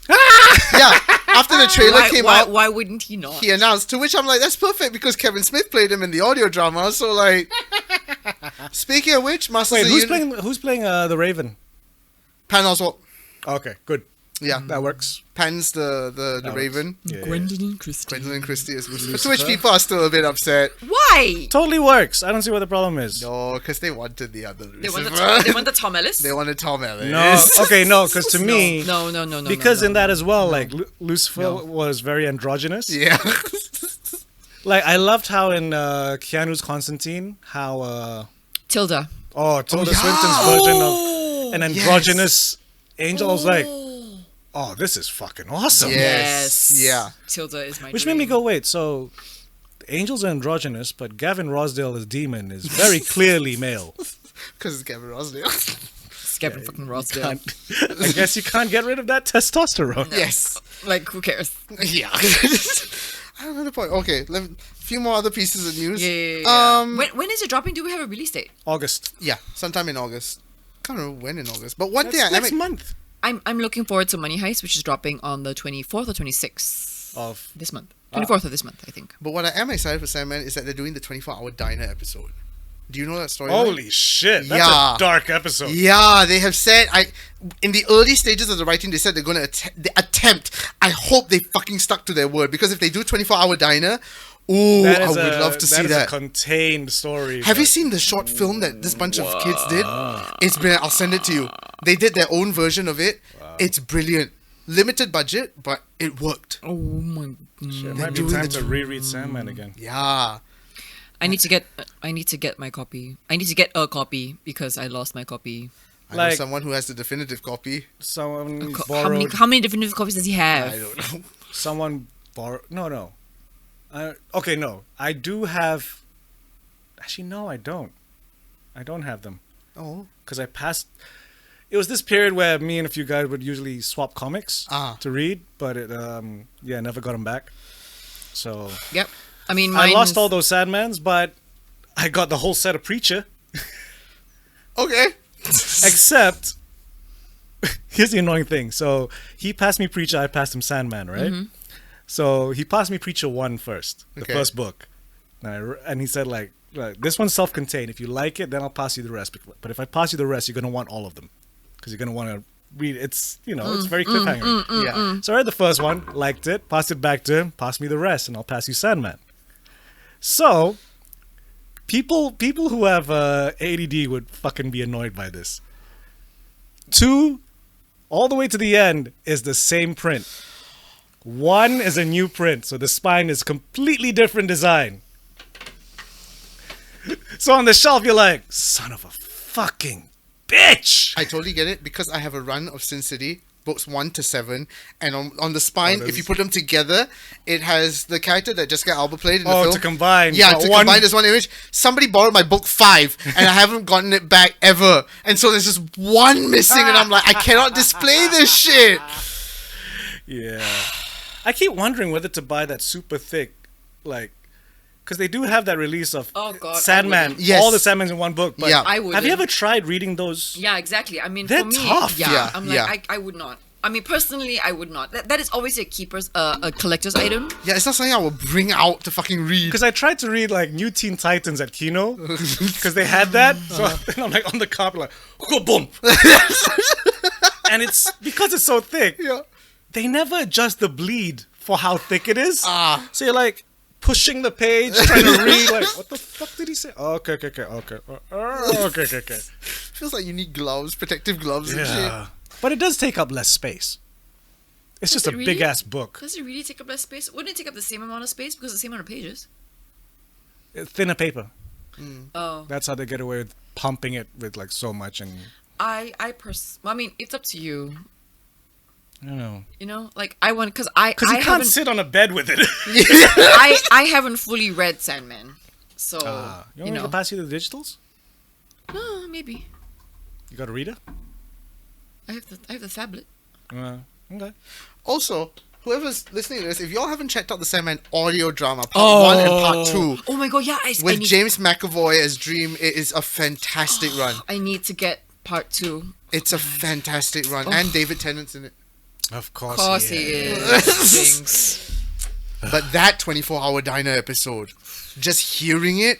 Yeah. After the trailer came out, Why wouldn't he not? he announced. To which I'm like, that's perfect because Kevin Smith played him in the audio drama. So like, speaking of which, Masters Wait, of the who's playing the Raven? Pan Oswalt. Okay, good. Yeah, That works. Pan's the That Raven. works. Yeah. Gwendolyn Christie. Gwendolyn Christie is Lucifer. To which people are still a bit upset. Why? Totally works. I don't see what the problem is. No, because they wanted the other They Lucifer. want the Tom Ellis. They wanted Tom Ellis. No, okay, no, because to me, No. because no. in that as well, like Lucifer was very androgynous. Yeah. Like I loved how in Keanu's Constantine, how Tilda. Tilda yeah. Swinton's version of an androgynous angel. I was like, oh, this is fucking awesome. Yes. Yeah. Tilda is my Which dream. made me go, wait, so the angels are androgynous, but Gavin Rosdale as demon is very clearly male. Because it's Kevin Rosdale. Gavin fucking Rossdale. I guess you can't get rid of that testosterone. Yes. Like, who cares? Yeah. I don't know the point. Okay, a few more other pieces of news. Yeah. When is it dropping? Do we have a release date? August. Yeah, sometime in August. Can't remember when in August. But one That's thing next month. I'm looking forward to Money Heist, which is dropping on the 24th or 26th Of this month. 24th of this month, I think. But what I am excited for Sandman is that they're doing the 24-hour diner episode. Do you know that story? Holy shit! That's Yeah. a dark episode. Yeah, they have said in the early stages of the writing, they said they're going to attempt. I hope they fucking stuck to their word, because if they do 24-hour diner, ooh, I would love to see That that. is a contained story. Have you seen the short film that this bunch of kids did? It's brilliant. I'll send it to you. They did their own version of it. It's brilliant. Limited budget, but it worked. Oh my. Shit, They're might be doing time it. to reread Sandman again. Yeah. I need to get my copy. I need to get a copy because I lost my copy. I know Like- someone who has the definitive copy. Someone How many different copies does he have? I don't know. Someone borrowed. No. Okay, no. I do have. Actually, no, I don't. I don't have them Oh. because I passed. It was this period where me and a few guys would usually swap comics to read, but it never got them back. So Yep. I mean, I lost mine's- all those Sandmans, but I got the whole set of Preacher. Okay. Except, here's the annoying thing. So he passed me Preacher, I passed him Sandman, right? So he passed me Preacher 1 first, the Okay. first book. And he said, like, this one's self-contained. If you like it, then I'll pass you the rest. But if I pass you the rest, you're going to want all of them. Because you're going to want to read it. It's, it's very cliffhanger. Yeah. So I read the first one, liked it, passed it back to him, pass me the rest, and I'll pass you Sandman. So, people who have ADD would fucking be annoyed by this. 2, all the way to the end, is the same print. 1 is a new print, so the spine is completely different design. So on the shelf, you're like, son of a fucking bitch! I totally get it, because I have a run of Sin City, books 1 to 7, and on the spine, if you put them together, it has the character that Jessica Alba played in the film. To combine. Yeah, So to one- combine as one image. Somebody borrowed my book 5, and I haven't gotten it back ever. And so there's just one missing, and I'm like, I cannot display this shit. Yeah. I keep wondering whether to buy that super thick, like, because they do have that release of Oh, God, I Sandman, wouldn't. Yes. all the Sandmans in one book. But Yeah. I have wouldn't. you ever tried reading those? Yeah, exactly. I mean, They're for me, tough. Yeah, I'm like, yeah. I would not. I mean, personally, I would not. That is always a keeper's, a collector's item. Yeah, it's not something I will bring out to fucking read. Because I tried to read like New Teen Titans at Kino, because they had that. So then I'm like on the copy, like, boom. And it's because it's so thick. Yeah. They never adjust the bleed for how thick it is. Ah. So you're like pushing the page, trying to read, like, what the fuck did he say? Oh, okay. Okay. Feels like you need gloves, protective gloves and shit. Yeah. But it does take up less space. It's just a it really? big ass book. Does it really take up less space? Wouldn't it take up the same amount of space because it's the same amount of pages? Thinner paper. Oh, That's how they get away with pumping it with like so much. And I mean, it's up to you. I don't know. You know, like I want because I Because you can't haven't sit on a bed with it. I haven't fully read Sandman, so You want you me know. to pass you the digitals? No, maybe You got a reader? I have the tablet. Okay. Also, whoever's listening to this, if y'all haven't checked out the Sandman audio drama, part 1 and part 2, Oh my god, yeah! I with need, James McAvoy as Dream, it is a fantastic run. I need to get part 2. It's a fantastic run. And David Tennant's in it. Of course. Of course he is. Jinx. But that 24-hour diner episode, just hearing it,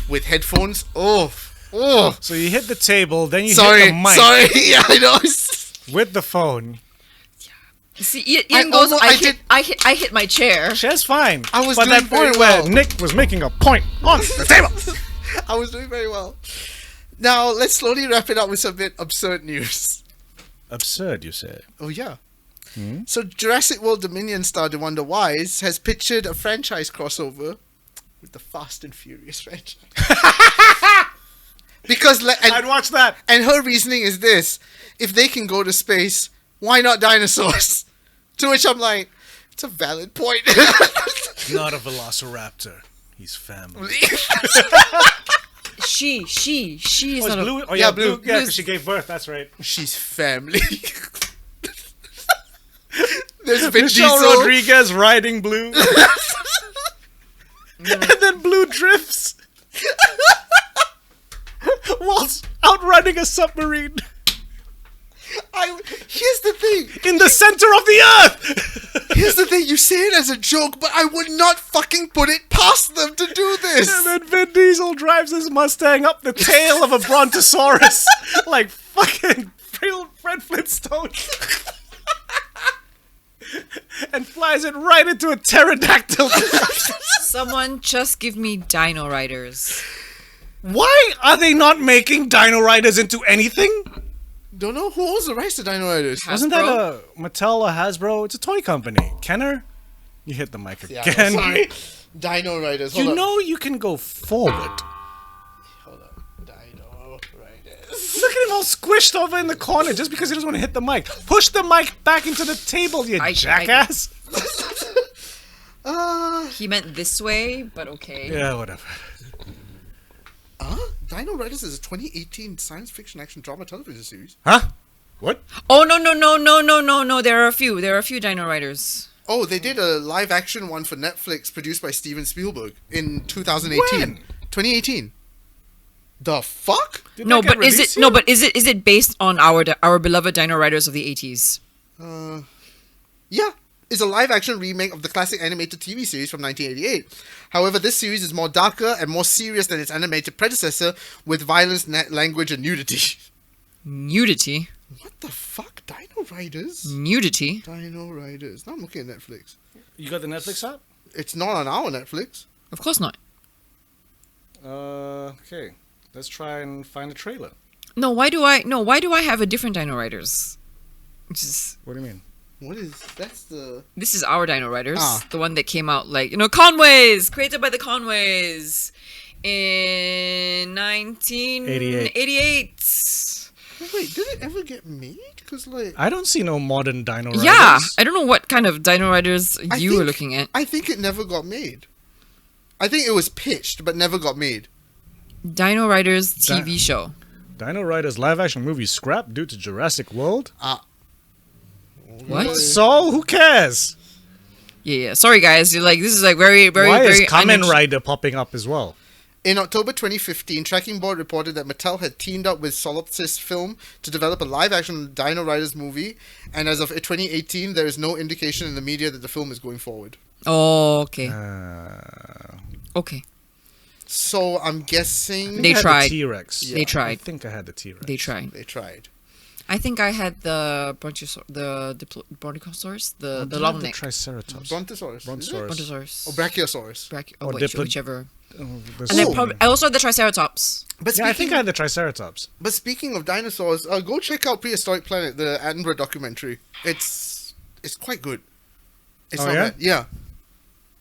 with headphones, So you hit the table, then you sorry, hit the mic sorry, yeah, I know. with the phone. You see, Ian goes. almost- I hit my chair. Share's fine. I was but doing that point very where well. Nick was making a point on the table. I was doing very well. Now, let's slowly wrap it up with some bit absurd news. Absurd, you say? Oh, yeah. So, Jurassic World Dominion star DeWanda Wise has pictured a franchise crossover with the Fast and Furious franchise. Because, I'd watch that. and her reasoning is this: if they can go to space, why not dinosaurs? To which I'm like, it's a valid point. Not a velociraptor. He's family. She is Oh, not it's Blue? a. Oh, yeah, Yeah, Blue. Blue. Yeah, because she gave birth. That's right. She's family. There's Vin Michelle Diesel. Rodriguez riding Blue. And then Blue drifts. Whilst outrunning a submarine Here's the thing. in the center of the earth. Here's the thing, you say it as a joke, but I would not fucking put it past them to do this. And then Vin Diesel drives his Mustang up the tail of a brontosaurus like fucking Fred Flintstone. And flies it right into a pterodactyl. Someone just give me Dino Riders. Why are they not making Dino Riders into anything? Don't know who owns the rights to Dino Riders. Wasn't that a Mattel or Hasbro? It's a toy company. Kenner? You hit the mic Yeah, again. sorry. Dino Riders. Hold You up. know you can go forward. Hold up. Dino Riders. Look at him all squished over in the corner just because he doesn't want to hit the mic. Push the mic back into the table, you jackass. He meant this way, but okay. Yeah, whatever. Dino Riders is a 2018 science fiction action drama television series. Huh? What? Oh no! There are a few. There are a few Dino Riders. Oh, they did a live action one for Netflix produced by Steven Spielberg in 2018. When? 2018. The fuck? Did No, that get but is released it no? yet? But is it based on our beloved Dino Riders of the 80s? Yeah. It's a live action remake of the classic animated TV series from 1988. However, this series is more darker and more serious than its animated predecessor with violence, language, and nudity. Nudity. What the fuck? Dino Riders? Nudity. Dino Riders. Now I'm looking at Netflix. You got the Netflix app? It's not on our Netflix. Of course not. Okay. Let's try and find a trailer. No, why do I have a different Dino Riders? Just, What do you mean? What is... That's the... this is our Dino Riders. Ah. The one that came out Conways! Created by the Conways in 1988. Wait, did it ever get made? Because, like... I don't see no modern Dino Riders. Yeah, I don't know what kind of Dino Riders I you were think- looking at. I think it never got made. I think it was pitched, but never got made. Dino Riders TV show. Dino Riders live action movie scrapped due to Jurassic World? What? So, who cares? Yeah. Sorry, guys. You're like, this is like very, very, Why very. is Kamen Rider popping up as well? In October 2015, Tracking Board reported that Mattel had teamed up with Solipsist Film to develop a live-action Dino Riders movie, and as of 2018, there is no indication in the media that the film is going forward. Oh, okay. Okay. So I'm guessing They I had tried. The T-Rex. They I tried. think I had the T-Rex. They tried. they tried. I think I had the brontosaurus, the long The neck. Triceratops. Brontosaurus. Brontosaurus. Brontosaurus. Or Brachiosaurus. Oh, Or whichever. The And then Ooh. I also had the Triceratops. But Yeah, I think I had the Triceratops. But speaking of dinosaurs, go check out Prehistoric Planet, the Attenborough documentary. It's quite good. It's Oh, not yeah? bad. Yeah.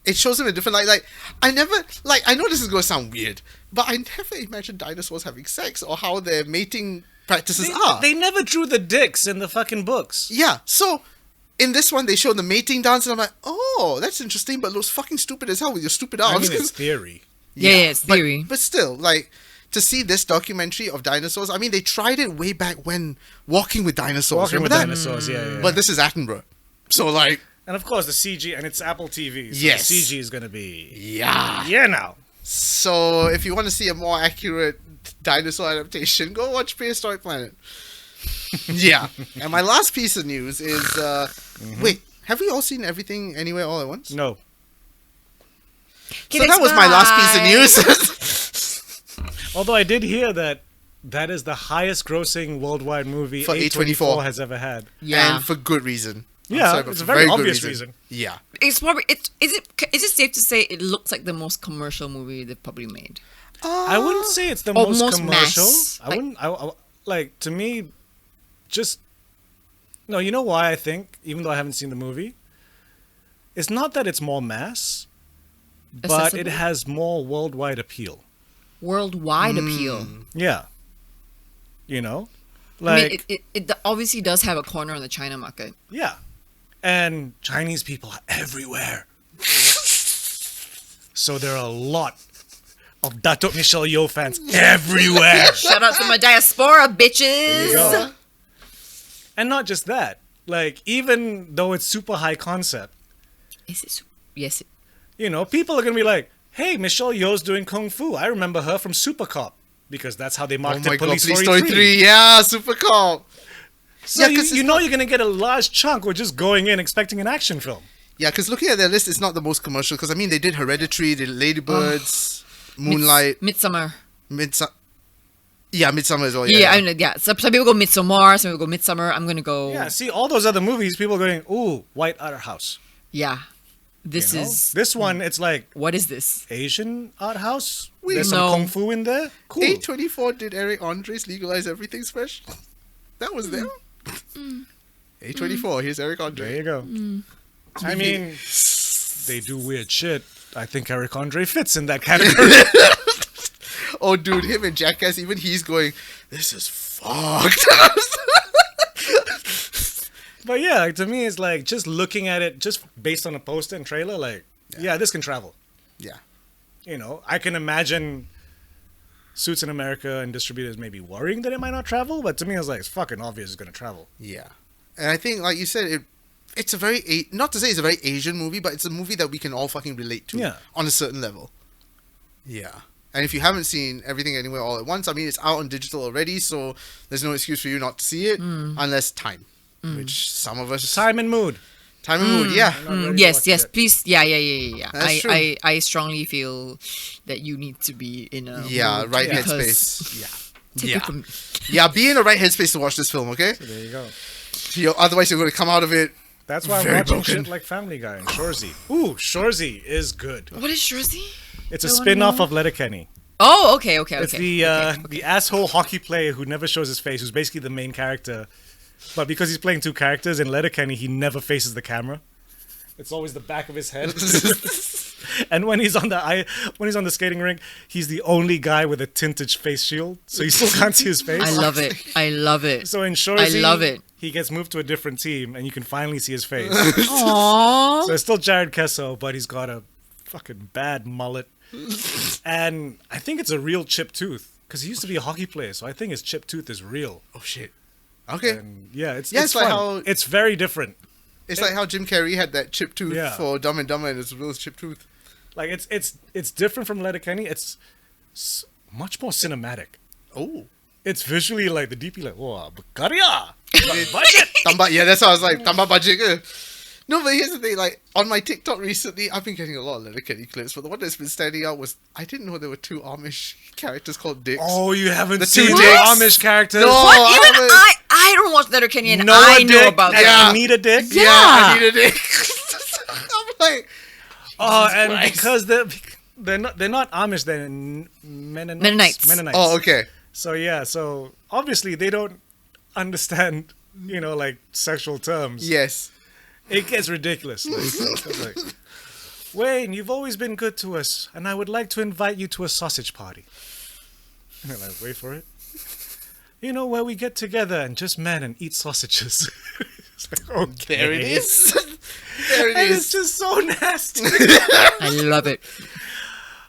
It shows him a different light. Like, I never, like, I know this is going to sound weird, but I never imagined dinosaurs having sex or how their mating practices are. They never drew the dicks in the fucking books. Yeah, so in this one, they show the mating dance, and I'm like, oh, that's interesting, but looks fucking stupid as hell with your stupid I arms. mean, it's theory. Yeah, it's but- theory. But still, like, to see this documentary of dinosaurs, I mean, they tried it way back when Walking with Dinosaurs. Walking with remember that? dinosaurs, yeah. But this is Attenborough. So, like, And of course, the CG, and it's Apple TV, so Yes. the CG is going to be... yeah. Yeah, now. So, if you want to see a more accurate dinosaur adaptation, go watch Prehistoric Planet. Yeah. And my last piece of news is, wait, have we all seen Everything Anywhere All at Once? No. So that was my last piece of news. Although I did hear that is the highest grossing worldwide movie For A24 A24 has ever had. Yeah. And for good reason. I'm Yeah, sorry, but it's for a very good obvious reason. Yeah. It's probably is it safe to say it looks like the most commercial movie they've probably made? I wouldn't say it's the Or most most commercial. mass, I wouldn't. Like, to me, just no. You know why I think, even though I haven't seen the movie, it's not that it's more mass, but it Accessible? has more worldwide appeal. Worldwide appeal. Yeah. You know, I like mean, it obviously does have a corner on the China market. yeah, and Chinese people are everywhere. So there are a lot of Datuk Michelle Yeoh fans everywhere. Shout out to my diaspora, bitches. you go. And not just that, like, even though it's super high concept, Is it? Yes. you know, people are gonna be like, "Hey, Michelle Yeoh's doing kung fu. I remember her from Super Cop," because that's how they Oh marketed my god, Police Police Story Story 3. 3. Yeah, Super Cop. So Yeah, you, 'cause you it's know you're gonna get a large chunk with just going in expecting an action film. Yeah, because looking at their list, it's not the most commercial. Because I mean, they did Hereditary, they did Ladybirds, Moonlight, Midsummer. Midsummer. Yeah, Midsummer as well. Yeah, Yeah, I mean, yeah. Some people go Midsommar, some people go Midsummer. I'm gonna go. Yeah, see all those other movies, people going, ooh, White Otter House. Yeah. This You know? is. This one. It's like What is this? Asian art house. Wait, There's no. some kung fu in there. Cool. A24 did Eric Andre's Legalize Everything special. That was them. A24, here's Eric There Andre. you go. I mean, they do weird shit. I think Eric Andre fits in that category. Oh, dude, him and Jackass, even he's going, this is fucked. But yeah, like, to me, it's like just looking at it, just based on a poster and trailer, like, yeah, this can travel. Yeah. You know, I can imagine Suits in America and distributors maybe worrying that it might not travel, but to me, it's like, it's fucking obvious it's going to travel. Yeah. And I think, like you said, it's a very, not to say it's a very Asian movie, but it's a movie that we can all fucking relate to. Yeah. On a certain level. Yeah. And if you haven't seen Everything Anywhere All at Once, I mean, it's out on digital already, so there's no excuse for you not to see it, unless time. Which some of us... Time and mood. Time and mood, yeah. I'm not ready to Yes, watch yes, it. please. Yeah. That's true. I strongly feel that you need to be in a Yeah, mood right because- headspace. Yeah. Take Yeah. it from me. Yeah, be in the right headspace to watch this film, okay? There you go. Otherwise, you're going to come out of it. That's why I'm Very watching broken. shit like Family Guy and Shorzy. Ooh, Shorzy is good. What is Jersey? It's a I wanna spin-off know. of Letterkenny. Oh, okay. It's the asshole hockey player who never shows his face, who's basically the main character. But because he's playing two characters in Letterkenny, he never faces the camera. It's always the back of his head. And when he's on the skating rink, he's the only guy with a tinted face shield, so you still can't see his face. I love it. I love it. So in Shorzy, I love it. he gets moved to a different team, and you can finally see his face. Aww. So it's still Jared Kesso, but he's got a fucking bad mullet. And I think it's a real chipped tooth, because he used to be a hockey player, so I think his chipped tooth is real. Oh, shit. Okay. And yeah, it's Yeah, it's it's like fun. how- It's very different. It's like how Jim Carrey had that chipped tooth Yeah. for Dumb and Dumber, and it's a real chipped tooth. Like it's different from Letterkenny. It's much more cinematic. Oh. It's visually like the DP like, whoa, Bakaria! Budget! Tamba, yeah, that's what I was like. Tamba budget. No, but here's the thing. Like, on my TikTok recently, I've been getting a lot of Letterkenny clips, but the one that's been standing out was, I didn't know there were two Amish characters called Dicks. Oh, you haven't The seen two the dicks? Amish characters? No. What? I Even haven't- I don't watch Letterkenny, and Noah I know Dick about and that. Yeah. Anita Dick? Yeah, Yeah. I need a dick. I'm like, Oh, and Christ. because they're not Amish, they're Mennonites. Mennonites. oh, okay. So yeah, so obviously they don't understand, like sexual terms. Yes. It gets ridiculous. Like, Wayne, you've always been good to us, and I would like to invite you to a sausage party. And they're like, wait for it. Where we get together and just men and eat sausages. It's like, okay. There it is. There it And is. it's just so nasty. I love it.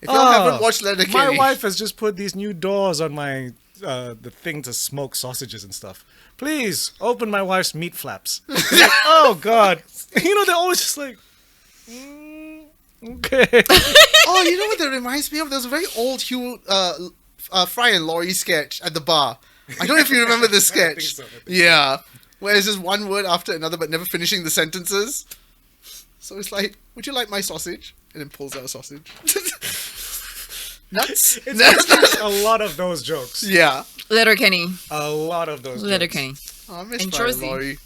If y'all haven't watched Letterkenny, My wife has just put these new doors on my the thing to smoke sausages and stuff. Please open my wife's meat flaps. Like, oh God! They're always just like, okay. oh, you know what that reminds me of? There was a very old Hugh, Fry and Laurie sketch at the bar. I don't know if you remember this sketch. so. Yeah. Where it's just one word after another, but never finishing the sentences. So it's like, would you like my sausage? And then pulls out a sausage. Nuts. It's a lot of those jokes. Yeah. Letterkenny. A lot of those. Jokes. Letterkenny. Oh, I miss And Fry and Jersey. Laurie.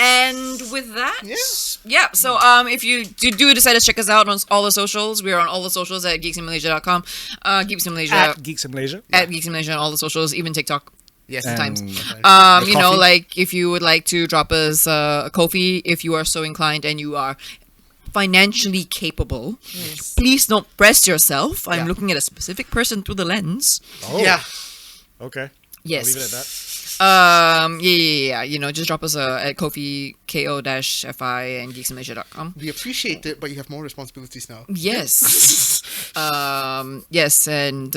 And with that, Yeah. So if you do decide to check us out on all the socials, we're on all the socials at geeksinmalaysia.com. Geeks in Malaysia At Geeks in Malaysia. at Geeks in Malaysia on all the socials, even TikTok. Yes. Sometimes. And The You know, coffee. like if you would like to drop us a Ko-fi, if you are so inclined and you are financially capable, please don't press yourself. I'm Yeah. looking at a specific person through the lens. Oh, Yeah. Okay. Yes. I'll leave it at that. Yeah. Just drop us at Ko-fi, ko-fi and geeksinmalaysia.com. We appreciate it, but you have more responsibilities now. Yes. Yes, and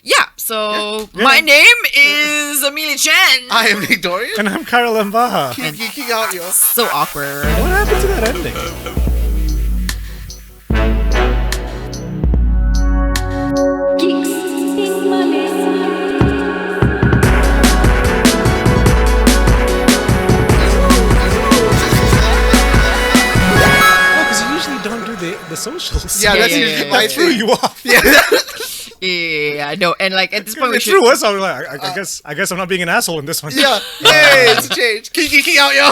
yeah. So Yeah. my name is Amelia Chen. I am Nick Dorian. And I'm Carol Mbaha. Keep geeking out, yo. So awkward. What happened to that ending? socials. Yeah, Yeah, that's yeah, usually yeah, my yeah. Threw thing. you off. Yeah, I know. And like at this point, we It should. threw us. I was like, I guess I'm not being an asshole in this one. Yeah. Hey, it's a change. Keep geeking out, yo.